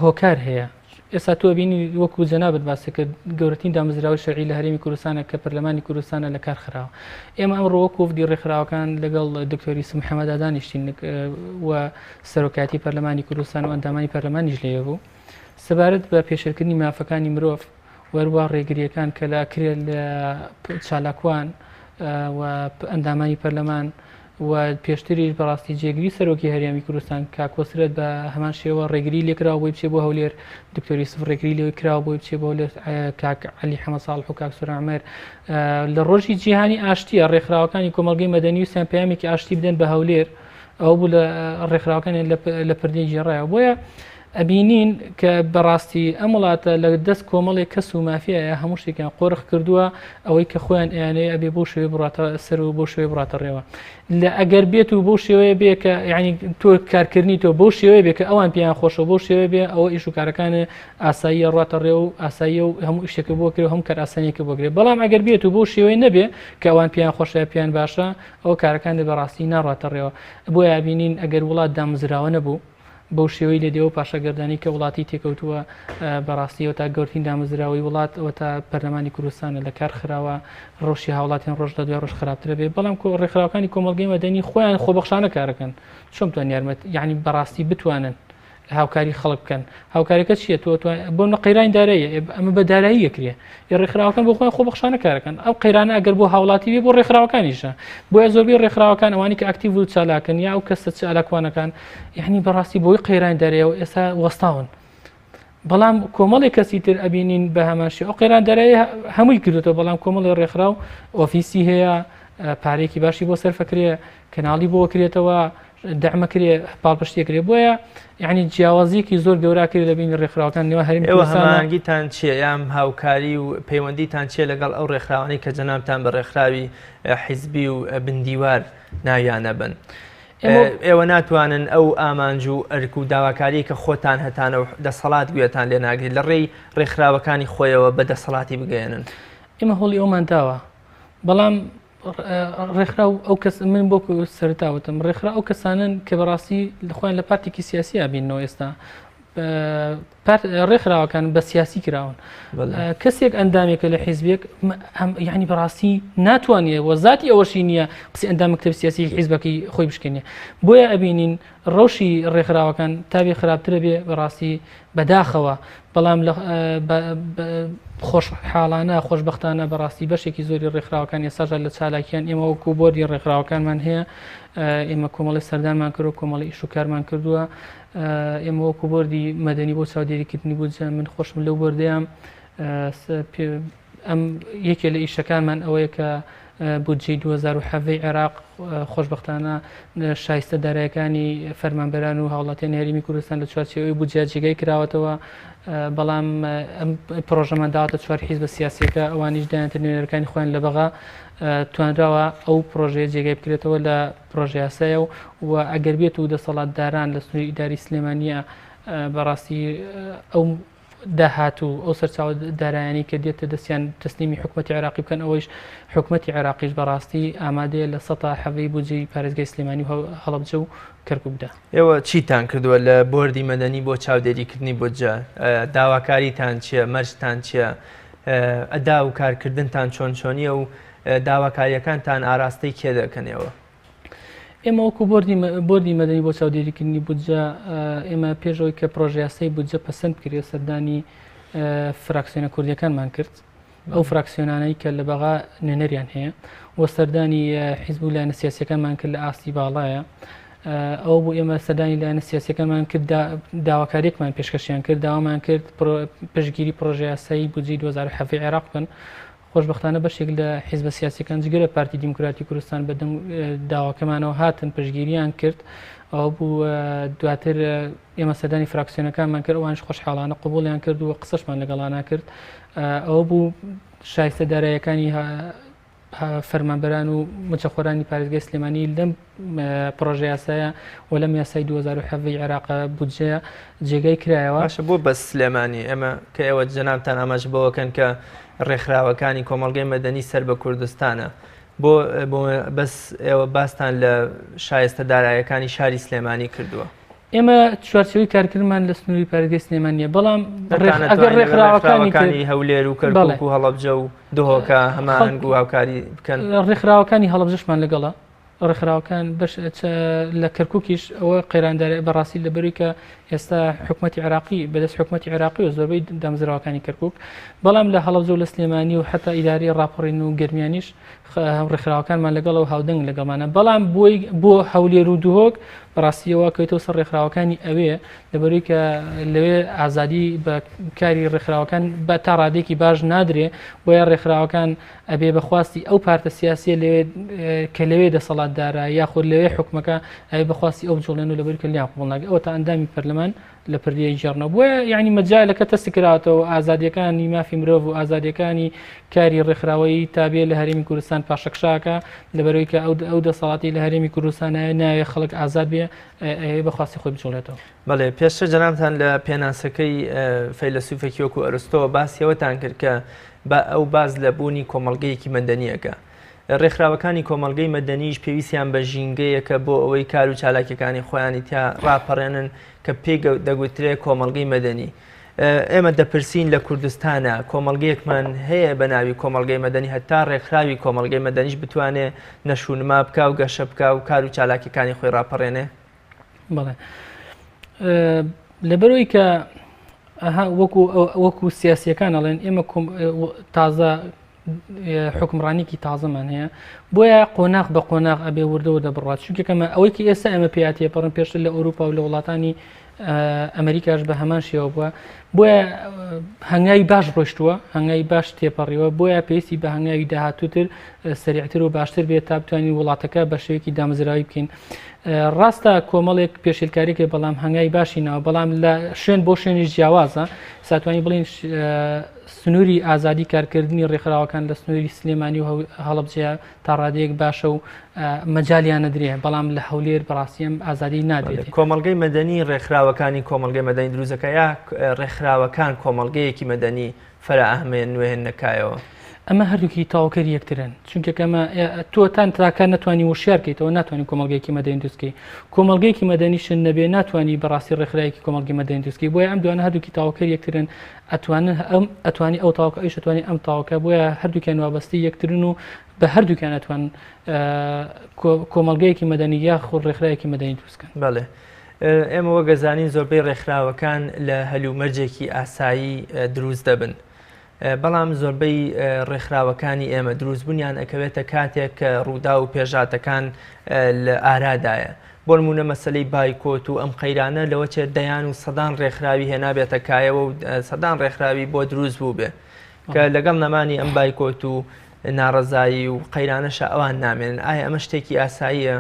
هۆکار هەیە ئێستا تۆ بینی وەکو جەنابەت باسە کە گەورەترین دامەزراوەی شەرعی لە هەرێمی کوردستانە کە پەرلەمانی کوردستانە لە کار خراوە ئێمە ئەمڕۆ وەکو وفدی ڕێکخراوەکان لەگەڵ دکتۆری محەممەدا دانیشتین و سەرۆکاتی پەرلەمانی کوردستان و ئەندامانی پەرلەمانیش لێ بوو سەبارەت بە پێشێرکردنی مافەکانی مرۆڤ وەروە ڕێگریەکان کە لا کرێت لە چالاکوان و ئەندامانی پەرلەمان و پێشتریش بەڕاستی جێگری سەرۆکی هەرێمی کوردستان کاکۆسرێت بە هەمان شێوە ڕێگری لێکراوە بۆی بچێ بۆ هەولێر دکتۆری سف ڕێگری لێ کراوە بۆی بچێ بۆ لێر کاک عەلی حەمەد ساڵح و کاک سورە عومەر لە ڕۆژی جیهانی ئاشتیە ڕێکخراوەکانی کۆمەڵگەی مەدەنی و سیان پەیامێکی ئاشتی بدەن بە هەولێر ئەو بوو لە ڕێکخراوەکانی لە پردەی گێڕایەوە بۆیە ئەبینین کە بەڕاستی ئەم وڵاتە لە دەست کۆمەڵێک کەس و مافیایە هەموو شتێکیان قۆرخ کردووە ئەوەی کە خۆیان ئەیانەیە ئەبێ بۆ شوێ بڕاتە سەر و بۆ شوێ بڕاتە ڕێوە لە ئەگەر بێت و بۆ شێوەیە بێ کە یعنی تۆ کارکردنی تۆ بۆ شێوەیە بێ کە ئەوان پێیان خۆشەوە بۆ شێوەیە بێ ئەوە ئیش و کارەکانە ئاساییە ڕاتە ڕێ و ئاساییە و هەموو شتێکە بۆ کرێ و هەم کار ئاسانیەکە بۆ کرێ بەڵام ئەگەر بێت و بۆ شێوەیە نەبێ کە ئەوان پێیان خۆشەیە پێیان باشە ئەو کارەکان بەڕاستی ناڕاتە ڕێوە بۆیە بینین ئەگەر وڵات دامەزراوە نەبوو بەو شێوەی لە دێوە پاشەگەردانی کە وڵاتی تێکەوتووە بەڕاستیەوە تا گەورترین دامەزراوەی وڵات ئەوە تا پەرلەمانی کوردستانە لە کار خراوە ڕۆژی هاوڵاتیان ڕۆژ لە دوای ڕۆژ خراپترە بێ بەڵام ڕێکخراوەکانی کۆمەڵگەی مەدەنی خۆیان خۆبەخشانە کارەکەن چۆن توان یارمەت یعنی بەڕاستی بتوانن هاوکاری خەڵک بکەن هاوکاریەکە چیە تۆ بۆ قەیرانی داراییە ئەمە بە دارایی یەکرێ ڕێکخراوەکان بۆ خۆیان خۆبەخشانە کارەکەن ئەو قەیرانە ئەگەر بۆ هاوڵاتی بێ بۆ ڕێکخراوەکانیشە بۆیە زۆربەی ڕێکخراوەکان ئەوانی کە ئاکتیڤ و چالاکن یا ئەو کەسە چالاکوانەکان یعنی بەڕاستی بۆی قەیرانی داراییەوە ئێستا وەستاون بەڵام کۆمەڵی کەسی تر ئەبینین بە هەماشی ئەو قەیران دارایی هەمووی کردوێتەوە بەڵام کۆمەڵی ڕێکخراو ئۆفیسی هەیە پارێکی باشی بۆ سەرفەکرێ کەناڵی بۆ کرێتەوە دەعمەکرێ پاڵپشتێکرێ بۆیە یعنی جیاوازیەکی زۆر گەورە کرێ لە بین ڕێکخراوەکان نێوە هەرێمی کوردستان هەمانگیتان چییە یام هاوکاری و پەیوەندیتان چیە لەگەڵ ئەو ڕێکخراوانەی کە جەنابتان بە ڕێکخراوی حیزبی و بندیوار ناویانە بن؟ ئێوە ناتوانن ئەو ئامانج و ئەرک و داواکاری کە خۆتان هەتانە و دەسەڵات گوێتان لێ ناگرێت لە ڕێی ڕێکخراوەکانی خۆیەوە بە دەسەڵاتی بگەێنن. ئێمە هەوڵی ئەومان داوە، بەڵام ڕێکخرا ئەو کەس من بۆ سەرتاوتم ڕێکخرا ئەو کەسانن کە بەڕاستی خۆیان لە پارتێکی سیاسی بینەوە ئێستا ڕێکخراوەکان بە سیاسی کراون کەسێک ئەندامێکە لە حیزبێک یعنی بەڕاستی ناتوانێت وەزاتی ئەوەشی نییە قسەی ئەندام مەکتەب سیاسی حیزبەکەی خۆی بشکێنێ بۆیە ئەبینین ڕەوشی ڕێکخراوەکان تابێ خراپترە بێ بەڕاستی بەداخەوە بەڵام خۆشحاڵانە خۆشبەختانە بەڕاستی بەشێکی زۆری ڕێکخراوەکان ێساژە لە چالاکیان ئێمە وەکو بۆردی ڕێکخراوەکانمان هەیە ئێمە کۆمەڵی سەردانمان کرد و کۆمەڵی ئیشوکارمان کردووە ئێمە وەکو بۆردی مەدەنی بۆ چاودێریکردنی بوو من خۆشم لەو بۆردەیەم ئەم یەکێ لە ئیشەکانمان ئەوەیە کە بودجەی 2007 عێراق خۆشبەختانە شایستە دارایەکانی فەرمانبەران و هاوڵاتیان هەرێمی کوردستان لە چوارچێوەی بودجە جێگەی کراوەتەوە بەڵام پرۆژەمان داوەتە چوار حیزبە سیاسیەکە ئەوانیش دایانتە نوێنەرەکانی خۆیان لە بەغا توانراوە ئەو پرۆژەیە جێگەی بکرێتەوە لە پرۆژە یاسایە و ئەگەر بێت و دەسەڵاتداران لە سنووری ئیداری سلێمانیە بەڕاستی ئەو داهاتوو ئەو سەرچاوە دارایانی کە دێتە دەستیان تەسلیمی حکومەتی عێراقی بکەن ئەوەیش حکومەتی عێراقیش بەڕاستی ئامادەیە لە 100 بودجەی پارێزگای سلێمانی و هەڵەبجە و کەرکووک بدات. ئێوە چیتان کردووە لە بۆردی مەدەنی بۆ چاودێریکردنی بودجە؟ داواکاریتان چییە؟ مەرجتان چییە؟ ئەدا و کارکردنتان چۆن چۆنیە و داواکاریەکانتان ئاراستەی کێ دەکەنەوە؟ ئێمە وەکو بۆردی مەدەنی بۆ چاودێریکردنی بودجە ئێمە پێشەوەی کە پرۆژەیاسەی بودجە پەسەند کرێ سەردانی فراکسیۆنە کوردیەکانمان کرد ئەو فراکسیۆنانەی کە لە بەغا نوێنەریان هەیە وە سەردانی حیزب و لایەنە سیاسیەکانمان کرد لە ئاستی باڵایە ئەو بۆ ئێمە سەردانی لایەنە سیاسیەکانمان کرد داواکاریەکمان پێشکەشیان کرد داوامان کرد پشتگیری پرۆژەیاسەی بودجەی 2007 عێراق بکەن خۆشبەختانە بەشێک لە حیزبە سیاسیەکان جگەرە پارتی دیموکراتی کوردستان بەدەم داواکەمانەوە هاتن پشتگیریان کرد ئەو بوو دواتر ئێمە سەردانی فراکسیۆنەکانمان کرد ئەوانش خۆشحاڵانە قبوڵیان کرد و قسەشمان لەگەڵانە کرد ئەوە بوو شایستە دارایەکانی فەرمانبەران و مچەخۆرانی پارێزگای سلێمانی لەم پرۆژە یاسایە و لەم یاسای 2007 عێراق بودجەیە جێگەی کرایەوە. باشە بۆ بە سلێمانی ئێمە کە ئێوە جەنابتان ئاماژ بەوەکەن کە ڕێکخراوەکانی کۆمەڵگەی مەدەنی سەر بە کوردستانە بۆ بەس ئێوە باستان لە شایستە دارایەکانی شاری سلێمانی کردووە. ئێمە چوارچێوەی کارکردمان لە سنووری پارێزگای سلێمانیە بەڵام ئەگەر ڕێکخراوەکانی هەولێر و کەرکووک و هەڵەبجە و دهۆکە هەمانگ و هاوکاری بکەن ڕێکخراوەکانی هەڵەبجەشمان لەگەڵە ڕێکخراوەکان لە کەرکووکیش ئەوە قەیراندارە بەڕاستی لەبەری کە ئێستا حکومەتی عێراقی بەدەست حکومەتی عێراقی و زۆربەی دامزراوەکانی کەرکووک بەڵام لە هەڵەبجە و لە سلێمانی و حتا ئیداری ڕاپەڕین و گەرمیانیش ڕێکخراوەکانمان لەگەڵە و هاودەنگ لەگەڵمانە بەڵام بۆ هەولێر و دوهۆک بەڕاستیەوە کەوتەوە سەر ڕێکخراوەکانی ئەوێ لەبەری کە لەوێ ئازادی بە کاری ڕێکخراوەکان بە تا ڕادێکی باش نادرێ بۆیە ڕێکخراوەکان ئەبێ بەخواستی ئەو پارتە سیاسیە کە لەوێ دەسەڵاتدارە یاخود لەوێ حکومەکە ئەوێ بەخواستی ئەو بجوڵێن و لەبەری کە لیان قبوڵ ناکرێت ئەوە تا ئەندامی پەرلەمان لە پردیە ژێڕنەوە بۆیە یعنی مەجالەکە تەستی کراوەتەوە ئازادیەکانی مافی مرۆڤ و ئازادیەکانی کاری ڕێکخراوەیی تابێ لە هەرێمی کوردستان پاشەکشاکە لەبەرەوەی کە ئەو دەسەڵاتی لە هەرێمی کوردستان ناوێ خەڵک ئازاد بێ بەخواستی خۆی بچڵێتەوە. بەڵێ پێشتر جەنابتان لە پێناسەکەی فەیلسوفێکی وەکو ئەرستۆ باسیەوەتان کرد کە ئەو باز لە بوونی کۆمەڵگەیەکی مەدەنیەکە ڕێکخراوەکانی کۆمەڵگەی مەدەنیش پێویستیان بە ژینگەیەکە بۆ ئەوەی کار و چالاکیەکانی خۆیانی تا ڕاپەڕێنن کە پێی دەگوترێت کۆمەڵگەی مەدەنی. ئێمە دەپرسین لە کوردستانە کۆمەڵگەیەکمان هەیە بە ناوی کۆمەڵگەی مەدەنی هەتا ڕێکخراوی کۆمەڵگەی مەدەنیش بتوانێت نەشونما بکە و گەشە بکە و کار و چالاکیەکانی خۆی ڕاپەڕێنێ؟ بەڵێ لەبەرەوەی کە وەکو سیاسیەکان ئەڵێن ئێمە تازە حکمڕانێکی تازەمان هەیە بۆیە قۆناغ بە قۆناغ ئەبێ وردەوە دەبڕات چونکەکەمە ئەوەی کە ئێستا ئەمە پێیاتیە پەڕن پێشتر لە ئەوروپا و لە وڵاتانی ئەمریکاش بە هەمان شێوە بووە بۆیە هەنگاوی باش ڕۆشتووە هەنگاوی باش تێپەڕیوە بۆیە پێویستی بە هەنگاوی داهاتووتر سریعتر و باشتر بێت تا بتوانین وڵاتەکە بە شێوەیەکی دامەزراوی بکەین. ڕاستە کۆمەڵێک پێشێلکاریەکە بەڵام هەنگاوی باشی ناوە بەڵام لە شوێن بۆ شوێنی جیاوازە ساتوانی بڵین سنووری ئازادی کارکردنی ڕێکخراوەکان لە سنووری سلێمانی و هەڵەبجەیە تا ڕادەیەک باشە و مەجالیان نەدرێ بەڵام لە هەولێر بەڕاستیم ئازادی نادرێت. کۆمەڵگەی مەدەنی ڕێکخراوەکانی کۆمەڵگەی مەدەنی دروستەکە یا ڕێکخراوەکان کۆمەڵگەیەکی مەدەنی فەرەئەحمێن نوێهێن نەکایەوە؟ ئەمە هەردووکی تاواکەری یەکترن چونکە کەمە تۆتان تاکە ناتوانانی وشارکەیتەوە ناتوانانی کۆمەڵگەیەکی مەدەنی دروستکەی کۆمەڵگەیەکی مەدەنیشن نەبێ ناتوانانی بەڕاستی ڕێکخراوێکی کۆمەڵگەی مەدەنی دروستکەی بۆیە ئەم دوانە هەردووکی تاواکەری یەکترن ئەتوانی ئەو تاواکە ئەوش ئەتوانی ئەم تاواکە بۆیە هەردووکیان وابەستی یەکترن و بە هەردووکیان ئەتوان کۆمەڵگەیەکی مەدەنی یا خۆ ڕێکخراوێکی مەدەنی دروستکەن. بەڵێ ئێمە وەگەزانین زۆربەی ڕێکخراوەکان لە هەلومەرجێکی ئاسایی دروست دەبن. بەڵام زۆربەی ڕێکخراوەکانی ئێمە دروستبوونیان ئەکەوێتە کاتێک کە ڕوودا و پێژاتەکان لە ئارادایە. بۆ نمونە مەسەلەی بایکۆت و ئەم قەیرانە لەوە چێت دەیان و سەدان ڕێکخراوی هێنابێتە کایەوە و سەدان ڕێکخراوی بۆ دروست بوو بێ کە لەگەڵ نەمانی ئەم بایکۆت و ناڕەزایی و قەیرانەشە ئەوان نامێنن. ئایا ئەمە شتێکی ئاساییە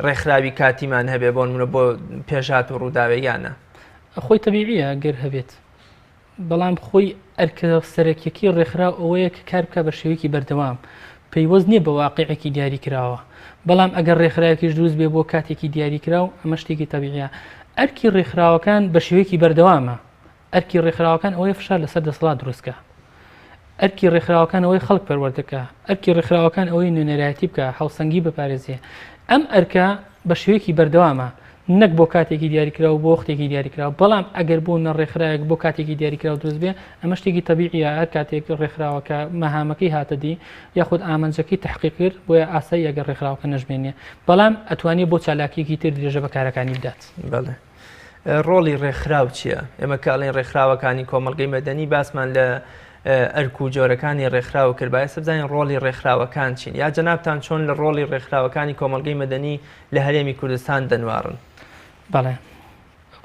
ڕێکخراوی کاتیمان هەبێ بۆ نمونە بۆ پێژات و ڕووداوێیانە؟ خۆی تەبیعیە گەر هەبێت بەڵام خۆی ئەرکە سەرەکیەکی ڕێکخراو ئەوەیە کە کار بکە بە شێوەیەکی بەردەوام پەیوەست نییە بە واقعێکی دیاری کراوە. بەڵام ئەگەر ڕێکخراوێکیش دروست بێ بۆ کاتێکی دیاری کراو ئەمە شتێکی تەبیعیە. ئەرکی ڕێکخراوەکان بە شێوەیەکی بەردەوامە. ئەرکی ڕێکخراوەکان ئەوەی فشار لەسەر دەسەڵات دروستکە. ئەرکی ڕێکخراوەکان ئەوەی خەڵک پەروەردەکە. ئەرکی ڕێکخراوەکان ئەوەی نوێنەرایەتی بکە هەڵسەنگی بپارێزیە. ئەم ئەرکە بە شێوەیەکی بەردەوامە نەک بۆ کاتێکی دیاریکرا و بۆ وەختێکی دیاریکراوە. بەڵام ئەگەر بۆ نەڕێکخراوێک بۆ کاتێکی دیاریکراوە دروست بێ ئەمە شتێکی تەبیعیە. هەر کاتێک ڕێکخراوەکە مەهامەکەی هاتەدی یاخود ئامانجەکەی تحقیق کرد بۆیە ئاسایی ئەگەر ڕێکخراوەکە نەژمێنێ بەڵام ئەتوانێت بۆ چالاکیەکی تر درێژە بەکارەکانی بدات. بەڵێ ڕۆڵی ڕێکخراو چییە؟ ئێمە کاڵێن ڕێکخراوەکانی کۆمەڵگەی مەدەنی باسمان لە ئەرک و جۆرەکانی ڕێکخراوە کرد بایە بزانین ڕۆڵی ڕێکخراوەکان چین یا جەنابتان چۆن لە ڕۆڵی ڕێکخراوەکانی کۆمەڵگەی مەدەنی لە هەرێمی کوردستان دەنوارن؟ بەڵێ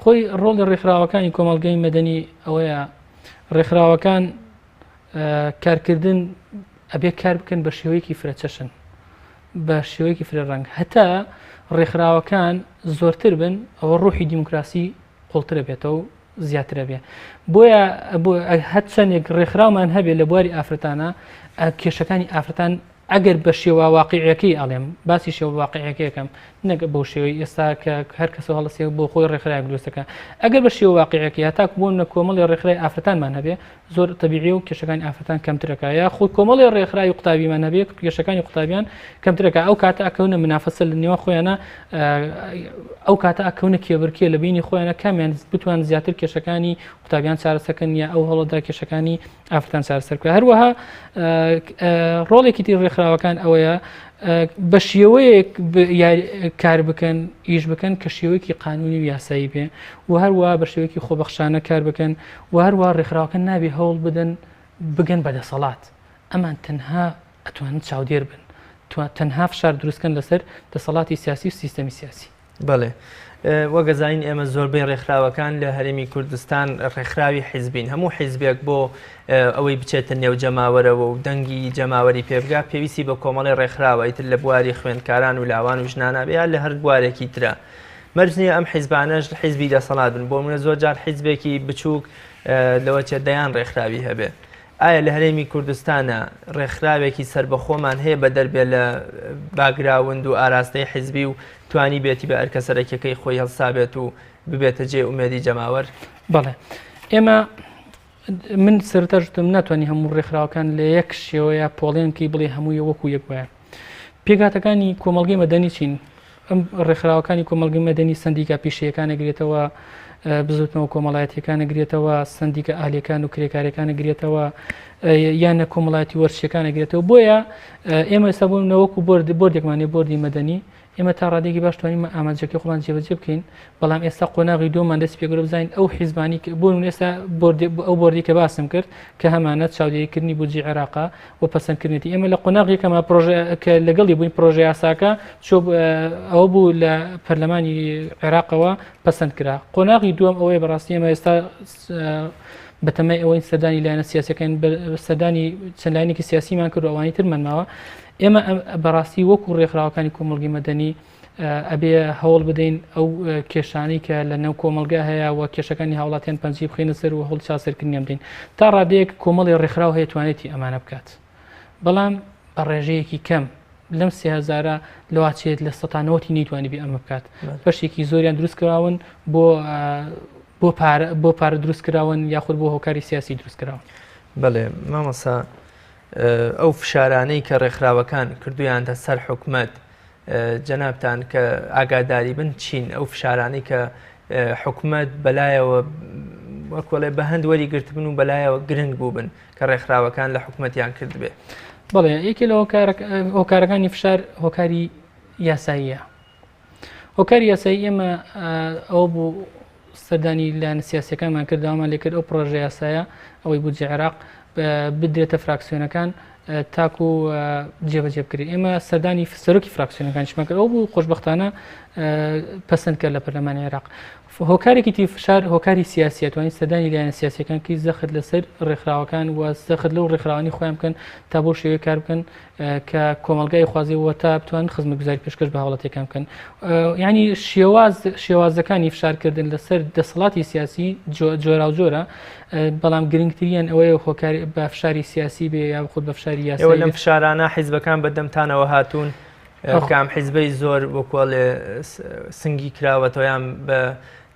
خۆی ڕۆڵی ڕێکخراوەکانی کۆمەڵگەی مەدەنی ئەوەیە ڕێکخراوەکان کارکردن ئەبێ کار بکەن بە شێوەیەکی فرەچەشن بە شێوەیەکی فرە ڕەنگ هەتا ڕێکخراوەکان زۆرتر بن ئەوە ڕۆحی دیموکراسی قوڵترە بێتەوە و زیاترە بێ. بۆیە هەت چەندێک ڕێکخراومان هەبێت لە بواری ئافرەتانە کێشەکانی ئافرەتان ئەگەر بە شێوە واقعیەکەی ئەڵێم باسی شێوە واقعیەکەیەکەم نەک بۆ شێوەی ئێستا کە هەر کەس هەڵەسێ بۆ خۆی ڕێکخراوێک دروستەکە ئەگەر بە شێوە واقعیەکەی هەتاک بوون کۆمەڵی ڕێکخراوی ئافرەتانمان هەبێ زۆر تەبیعی و کێشەکانی ئافرەتان کەمترەکە یا خۆی کۆمەڵی ڕێکخراوی قوتابیمان هەبێت کێشەکانی قوتابیان کەمترەکە ئەو کاتە ئەکەونە منافەسە لە نێوان خۆیانە ئەو کاتە ئەکەونە کێبرکێ لە بینی خۆیانە کامیان بتوان زیاتر کێشەکانی قوتابیان چارەسەکەن یا ئەو هەڵەدا کێشەکانی ئافرەتان چارەسەرکە. هەروەها ڕۆڵێکی تر ڕێکخراوەکان ئەوەیە بە شێوەیەک کار بکەن ئیش بکەن کە شێوەیەکی قانونی و یاسایی بێ و هەروەها بە شێوەیەکی خۆبەخشانە کار بکەن و هەروەها ڕێکخراوەکان نابێ هەوڵ بدەن بگەن بەدەسەڵات ئەمان تەنها ئەتوانن چاودێر بن تەنها فشار دروستکەن لەسەر دەسەڵاتی سیاسی و سیستەمی سیاسی. بەڵێ وەگەزانین ئێمە زۆربەی ڕێکخراوەکان لە هەرێمی کوردستان ڕێکخراوی حیزبین هەموو حیزبێک بۆ ئەوەی بچێتە نێو جەماوەرەوە و دەنگی جەماوەری پێبگا پێویستی بە کۆمەڵی ڕێکخراوە ئیتر لە بواری خوێندکاران و لاوان و ژنانە بێ لە هەر بوارێکی ترە. مەرج نییە ئەم حیزبانەش حیزبی دەسەڵات بن بۆ منە زۆر جار حیزبێکی بچووک لەوە چێت دەیان ڕێکخراوی هەبێ. ئایا لە هەرێمی کوردستانە ڕێکخراوێکی سربەخۆمان هەیە بە دەربێ لە باگراوند و ئاراستەی حیزبی و توانی بێتی بە ئەرکە سەرەکیەکەی خۆی هەڵسابێت و ببێتە جێ ئومێدی جەماوەر؟ بەڵێ ئێمە من سەرتەژتم ناتوانانی هەموو ڕێکخراوەکان لە یەک شێوەیە پۆڵێنکەی بڵێ هەمووی وەکو یەک وایە. پێگاتەکانی کۆمەڵگەی مەدەنی چین ئەم ڕێکخراوەکانی کۆمەڵگەی مەدەنی سندیکە پیشەیەکانە گرێتەوە بزوتنەوە کۆمەڵایەتیەکانە گرێتەوە سندیکە ئالیەکان و کرێکارەکانە گرێتەوە یانە کۆمەڵایەتی وەرشەکانە گرێتەوە. بۆیە ئێمە ئێستا بوونەوەکو بۆردێکمانێ بۆردی مەدەنی ئێمە تا ڕادێکی باش توانین ئامانجەکەی خۆمان جێبەجێ بکەین بەڵام ئێستا قۆناغی دۆمان دەست پێگەڕ بزانین ئەو حیزبانی بۆن ئێستا ئەو بۆردی کە باسم کرد کە هەمانەت چاودێریکردنی بودجی عێراقا و پەسەندکردنێتی ئێمە لە قۆناغی کەمە کە لەگەڵی بووین پرۆژه یاساکە ئەوە بوو لە پەرلەمانی عێراقەوە پەسەند کرا. قۆناغی دووەم ئەوەیە بەڕاستی ئێمە ئێستا بەتەمای ئەوەی سەردانی لایەنە سیاسەکەین سەردانی چەند لایەنێکی سیاسیمان کرد و ئەوانی ترمانماوە ئێمە بەڕاستی وەکو ڕێکخراوەکانی کۆمەڵگەی مەدەنی ئەبێ هەوڵ بدەین ئەو کێشانی کە لە نێو کۆمەلگا هەیە و کێشەکانی هاوڵاتیان پەنجی بخینە سەر و هەوڵ چاسەرکردنیان بدەین تا ڕادەیەک کۆمەڵی ڕێکخراو هەیە توانێتی ئەمانە بکات بەڵام بە ڕێژەیەکی کەم لەم 3000 لەواچێت لە 90 نەیتوانی بێ ئەمە بکات بەشێکی زۆریان دروست کراون بۆ پارە دروست کراون یاخود بۆ هۆکاری سیاسی دروست کراون. بەڵێ مامەسا ئەو فشارانەی کە ڕێکخراوەکان کردویانتە سەر حکومەت جەنابتان کە ئاگاداری بن چین ئەو فشارانەی کە حکومەت بەلایەوە وەکوڵێ بە هەند وەری گرتبن و بەلایەوە گرنگ بوو بن کە ڕێکخراوەکان لە حکومەتیان کرد بێ. بەڵێ یەکێ لە هۆکارەکانی فشار هۆکاری یاساییە. هۆکاری یاسایی ئێمە ئەوە بوو سەردانی لایەنە سیاسیەکانمان کرداوەمان لێ کرد ئەو پرۆژە یاسایە ئەوەی بودجێ عێراق بدرێتە فراکسیۆنەکان تاکو جێبەجێ بکرێت. ئێمە سەردانی سەرۆکی فراکسیۆنەکانیشمان کرد ئەو بوو خۆشبەختانە پەسەند کرد لە پەرلەمانی عێراق. هۆکارێکی تی فشار هۆکاری سیاسی توانین سەردانی لایەنە سیاسیەکان کە زەخت لەسەر ڕێکخراوەکان و زەخت لەو ڕێکخراوانی خۆیان بکەن تا بۆ شێوەیە کار بکەن کە کۆمەلگای خوازیەوە تا بتوان خزمەتگوزاری پێشکەش بە هەوڵەتەکان بکەن. یعنی شێوازەکانی فشارکردن لەسەر دەسەڵاتی سیاسی جۆرا و جۆرە بەڵام گرنگترین ئەوەیە هۆکاری بە فشاری سیاسی بێ یا خود بە فشاری یاسایی. ئێوە لەم فشارانە حیزبەکان بەدەمتانەوە هاتوون کام حیزبەی زۆر وەکوڵێ سنگی کراوەتەوەیان بە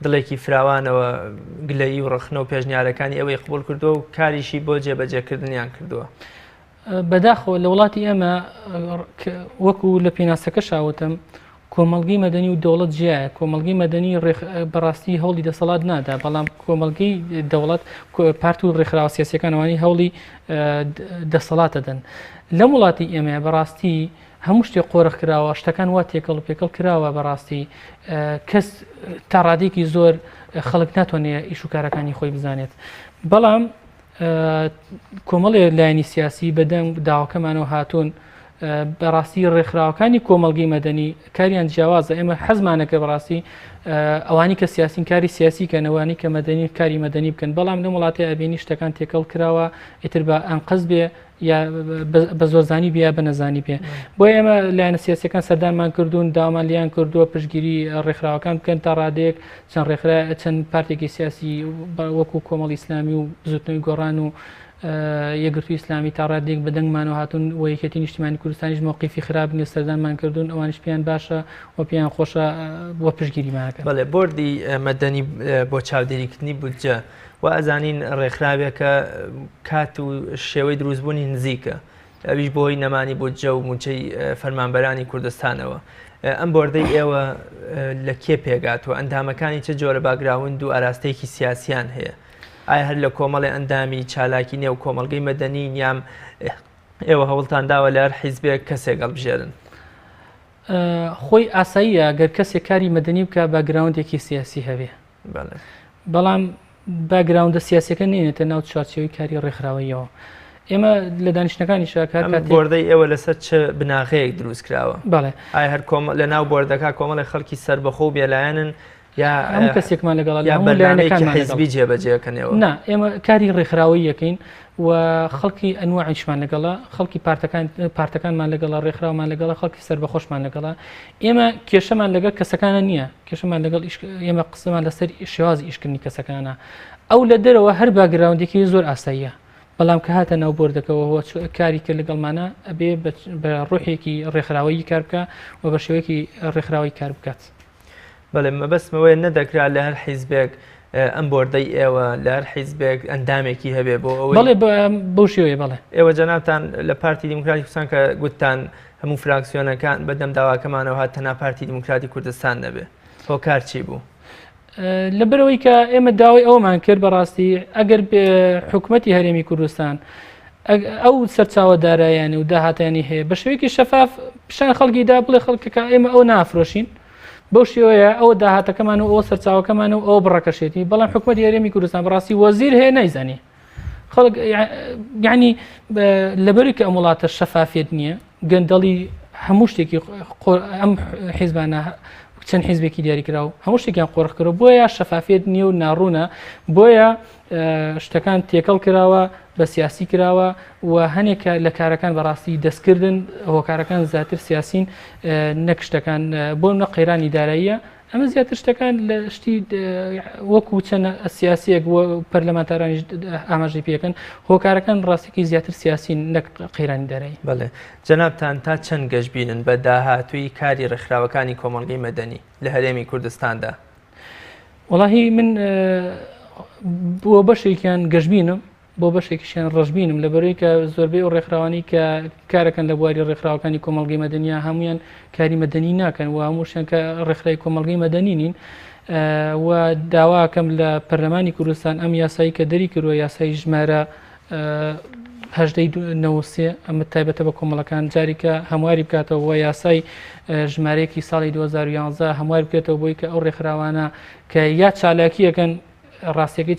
دڵێکی فراوانەوە گلەیی و ڕخنە و پێشنیارەکانی ئەوەی قبول کردووە و کاریشی بۆ جێبەجێکردنیان کردووە. بەداخەوە لە وڵاتی ئێمە وەکو لە پێناسەکە شاوتم کۆمەڵگەی مەدەنی و دەوڵەت جیایە. کۆمەڵگەی مەدەنی بەڕاستی هەوڵی دەسەڵات نادا بەڵام کۆمەڵگەی دەوڵەت پارت و ڕێکخراوە سیاسیەکانەوەی هەوڵی دەسەڵات دەدەن. لەم وڵاتی ئێمە بەڕاستی هەموو شتێک قۆرخ کراوە شتەکان وا تێکەڵ پێکەڵ کراوە بەڕاستی کەس تا ڕادێکی زۆر خەڵک ناتوانێت ئیش و کارەکانی خۆی بزانێت. بەڵام کۆمەڵێ لایەنی سیاسی بەدەم داواکەمانەوە هاتوون بەڕاستی ڕێکخراوەکانی کۆمەڵگەی مەدەنی کاریان جیاوازە. ئێمە حەزمانەکە بەڕاستی ئەوانی کە سیاسین کاری سیاسی کەنەوانی کە مەدەنی کاری مەدەنی بکەن بەڵام لە وڵاتی ئەبینی شتەکان تێکەڵ کراوە ئیتر بە ئەنقەز بێ یا بە زۆرزانی بیا بە نەزانی بێ. بۆ ئێمە لایەنە سیاسیەکان سەردانمان کردوون داوامان لیان کردووە پشتگیری ڕێکخراوەکان بکەن تا ڕادێک چەند پارتێکی سیاسی وەکو کۆمەڵی ئیسلامی و زوتنەوەی گۆڕان و یەکگرتووی ئیسلامی تا ڕادێک بەدەنگمانەوە هاتوون و یەکێتی نیشتیمانی کوردستانیش موقیفی خراپ نیە سەردانمان کردوون ئەوانش پێیان باشە و پێیان خۆشە بۆ پشتگیریمانەکە. بەڵێ بۆردی مەدەنی بۆ چاودێریکردنی بودجە و ئەزانین ڕێکخراوێکە کات و شێوەی دروستبوونی نزیکە ئەویش بۆی نەمانی بودجە و موچەی فەرمانبەرانی کوردستانەوە. ئەم بۆردەی ئێوە لە کێ پێگاتوە ئەندامەکانی چه جۆرە باگراوند و ئاراستەیەکی سیاسیان هەیە؟ ئایا هەر لە کۆمەڵی ئەندامی چالاکی نێو کۆمەڵگەی مەدەنی یام ئێوە هەوڵتان داوە لە هەر حیزبێک کەسێک هەڵبژێرن؟ خۆی ئاساییە گەر کەسێک کاری مەدەنی بکە باگراوندێکی سیاسی هەبێ بەڵام باگراوندە سیاسەکە نێنێتە ناو چارچێوەی کاری ڕێکخراوەیەوە. ئێمە لە دانیشتەکانی شاکار بۆردەی ئێوە لەسەر چه بناغەیەک دروست کراوە؟ بەڵێ ئایا هەر لە ناو بۆردەکە کۆمەڵی خەڵکی سەربەخۆ و بێلایەنن یا هەموو کەسێکمان لەگەڵ بەرنامەیەکی حیزبی جێبەجێکەنەوە؟ نا ئێمە کاری ڕێکخراوەی یەکەین و خەڵکی ئەنواعیشمان لەگەڵا خەڵکی پارتەکانمان لەگەڵا ڕێکخراومان لەگەڵا خەڵکی سەربەخۆشمان لەگەڵا. ئێمە کێشەمان لەگەڵ کەسەکانە نییە کێشەمان لەگەڵ ئێمە قسەمان لەسەر شێوازی ئیشکردنی کەسەکانە. ئەو لە دەرەوە هەر باگراوندێکی زۆر ئاساییە بەڵام کە هاتە ناو بۆردەکەەوە کاری کرد لەگەڵمانە ئەبێ بە ڕوحێکی ڕێکخراوەیی کار بکە و بە شێوەیەکی ڕێکخراوەی کار بکات. بەڵێ مەبەستمەوەی نەدەکرا لە هەر حیزبێک ئەم بۆردەی ئێوە لە هەر حیزبێک ئەندامێکی هەبێ بۆ ئەوەی بەڵێ بۆ شێوەیە. بەڵێ ئێوە جەنابتان لە پارتی دیموکراتی کوردستان کە گوتتان هەموو فراکسیۆنەکان بەدەم داواکەمانەوە هات تەنها پارتی دیموکراتی کوردستان نەبێ هۆکار چی بوو؟ لەبەرەوەی کە ئێمە داوای ئەومان کرد بەڕاستی ئەگەر حکوومەتی هەرێمی کوردستان ئەو سەرچاوەدارایانی و داهاتانی هەیە بە شێوەیەکی شەفاف پیشان خەڵکیدا بڵێ خەڵکەکە ئێمە ئەو نافرۆشین بەو شێوەیە ئەوە داهاتەکەمان و ئەوە سەرچاوەکەمان و ئەوە بڕەکەشێتی بەڵام حکوومەتی هەرێمی کوردستان بەڕاستی وەزیر هەیە نایزانی خەڵک یعنی لەبەری کە ئەم وڵاتە شەفافێت نییە گەندەڵی هەموو شتێکی ئەم حیزبانە چەند حیزبێکی دیاریکراوە هەموو شتێکیان قۆڕخکردەوە بۆیە شەفافێت نییە و ناڕوونە بۆیە شتەکان تێکەڵ کراوە بە سیاسی کراوە و هەنێکە لە کارەکان بەڕاستی دەستکردن هۆکارەکان زیاتر سیاسین نەک شتەکان بۆ نە قەیرانی داراییە ئەمە زیاتر شتەکان لە شتی وەکو چەند سیاسیەک پەرلەمانتارانی ئاماژەی پێکەن هۆکارەکان ڕاستێکی زیاتر سیاسی نەک قەیرانی دەرەی. بەڵێ جەنابتان تا چەند گەشتبینن بە داهاتووی کاری ڕێکخراوەکانی کۆمەڵگەی مەدەنی لە هەرێمی کوردستاندا؟ وەڵاهی من بۆ بەشێکیان گەشتبینم بۆ بەشێکیشیان ڕەشبینم لەبەرەوەی کە زۆربەی ئەو ڕێکخراوانی کە کارەکەن لە بواری ڕێکخراوەکانی کۆمەڵگەی مەدەنیە هەمویان کاری مەدەنی ناکەن و هەمووشیان کە ڕێکخراوی کۆمەڵگەی مەدەنی نین و داواکەم لە پەرلەمانی کوردستان ئەم یاسایی کە دەری کردووە یاسای ژمارە 1993 ئەمە تایبەتە بە کۆمەڵەکان جاریکە هەمواری بکاتەوە بۆ یاسای ژمارەیەکی ساڵی 2011 هەموار بکێتەوە بۆی کە ئەو ڕێکخراوانە کە یا چالاکیەکەن ڕاستیەکەی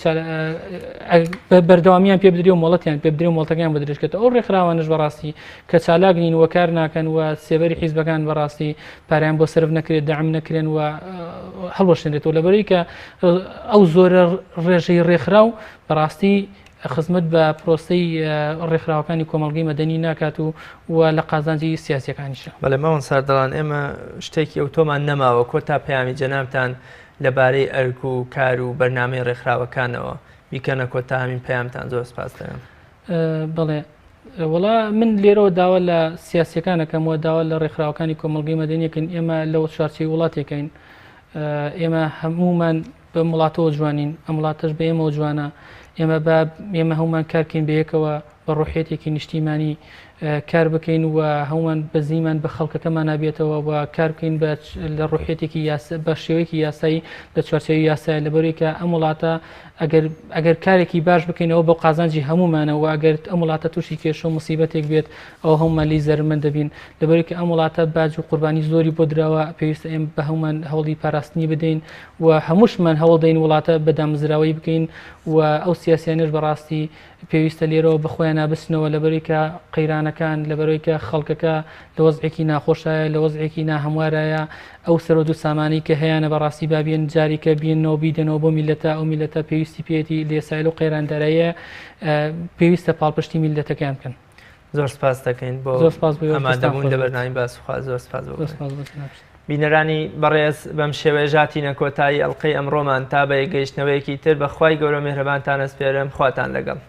بەردەوامیان پێ بدرێ و مۆڵەتیان پێ بدرێ و مۆڵەتەکان بەدرێژکێتەوە ئەو ڕێکخراوانش بەڕاستی کە چالاک نین و کار ناکەن و سێبەری حیزبەکان بەڕاستی پاریان بۆ سرف نەکرێت دەعم نەکرێن و هەڵوەشێنێتەوە لەبەرەوەی کە ئەو زۆرە ڕێژەی ڕێکخراو بەڕاستی خزمەت بە پرۆسەی ڕێکخراوەکانی کۆمەڵگەی مەدەنی ناکات و لە قازانجی سیاسیەکانیشە. بەڵێ ماوەن ساردەڵان ئێمە شتێکی ئەوتۆمان نەماوە کۆ تا پەیامی جەنابتان لەبارەی ئەرک و کار و بەرنامەی ڕێکخراوەکانەوە بیکەنە کۆتا هەمین پەیامتان زۆر سپاس دەکەم. بەڵێ وڵا من لێرەوە داوا لە سیاسیەکانەکەمەوە داوا لە ڕێکخراوەکانی کۆمەڵگەی مەدەنیەکەن ئێمە لەو چوارچێی وڵاتێکین ئێمە هەمومان بە وڵاتەوە جوانین ئەم وڵاتەش بە ئێمەوە جوانە ئێمە هەمومان کارکەین بەیەکەوە بە ڕۆحێتێکی نیشتیمانی کار بکەین و هەمومان بەزیمان بە خەڵکەکەمان نابێتەوە و کار بکەین لە ڕۆحێتێکی بە شێوەیەکی یاسایی لە چوارچێوی یاسای لەبەرەوەی کە ئەم وڵاتە ئەگەر کارێکی باش بکەینەوە بە قازانجی هەمومانەوە ئەگەر ئەم وڵاتە تووشی کێشە و موسیبەتێک بێت ئەو هەمومان لی زەرمەند دەبین لەبەرەوەی کە ئەم وڵاتە باج و قوربانی زۆری بۆ درراوە پێویستە ئێمە بە هەمومان هەوڵی پاراستنی بدەین و هەمووشمان هەوڵ دەین وڵاتە بەدامزراوی بکەین و ئەو سیاسیانش بەڕاستی پێویستە لێرەوە بەخۆیان نابستنەوە لەبەرەوەی کە قەیرانەکان لەبەرەوەی کە خەڵکەکە لە وەزعێکی ناخۆشایە لە وەزعێکی ناهەموارایە ئەو سەرۆ و سامانەی کە هەیەە بەڕاستی بابیێن جاریکە بینەوە بیدەنەوە بۆ میلەتە ئەو میلەتە پێویستی پێێتی لێسایل و قەیراندەرایە پێویستە پاڵپشتی میلەتەکان بکەن. زۆر سپاس دەکەین بۆ ئامادەبوون لە بەرنامی باسوخوا زۆر سپاس بینەرانی بەڕێز بەم شێوەیە ژاتینە کۆتایی ئەڵقەی ئەمڕۆمان تا بە یەکگەیشتنەوەیەکی تر بەخوای گەورە میهرەبانتان ئەسپێرم خواتان لەگەڵ.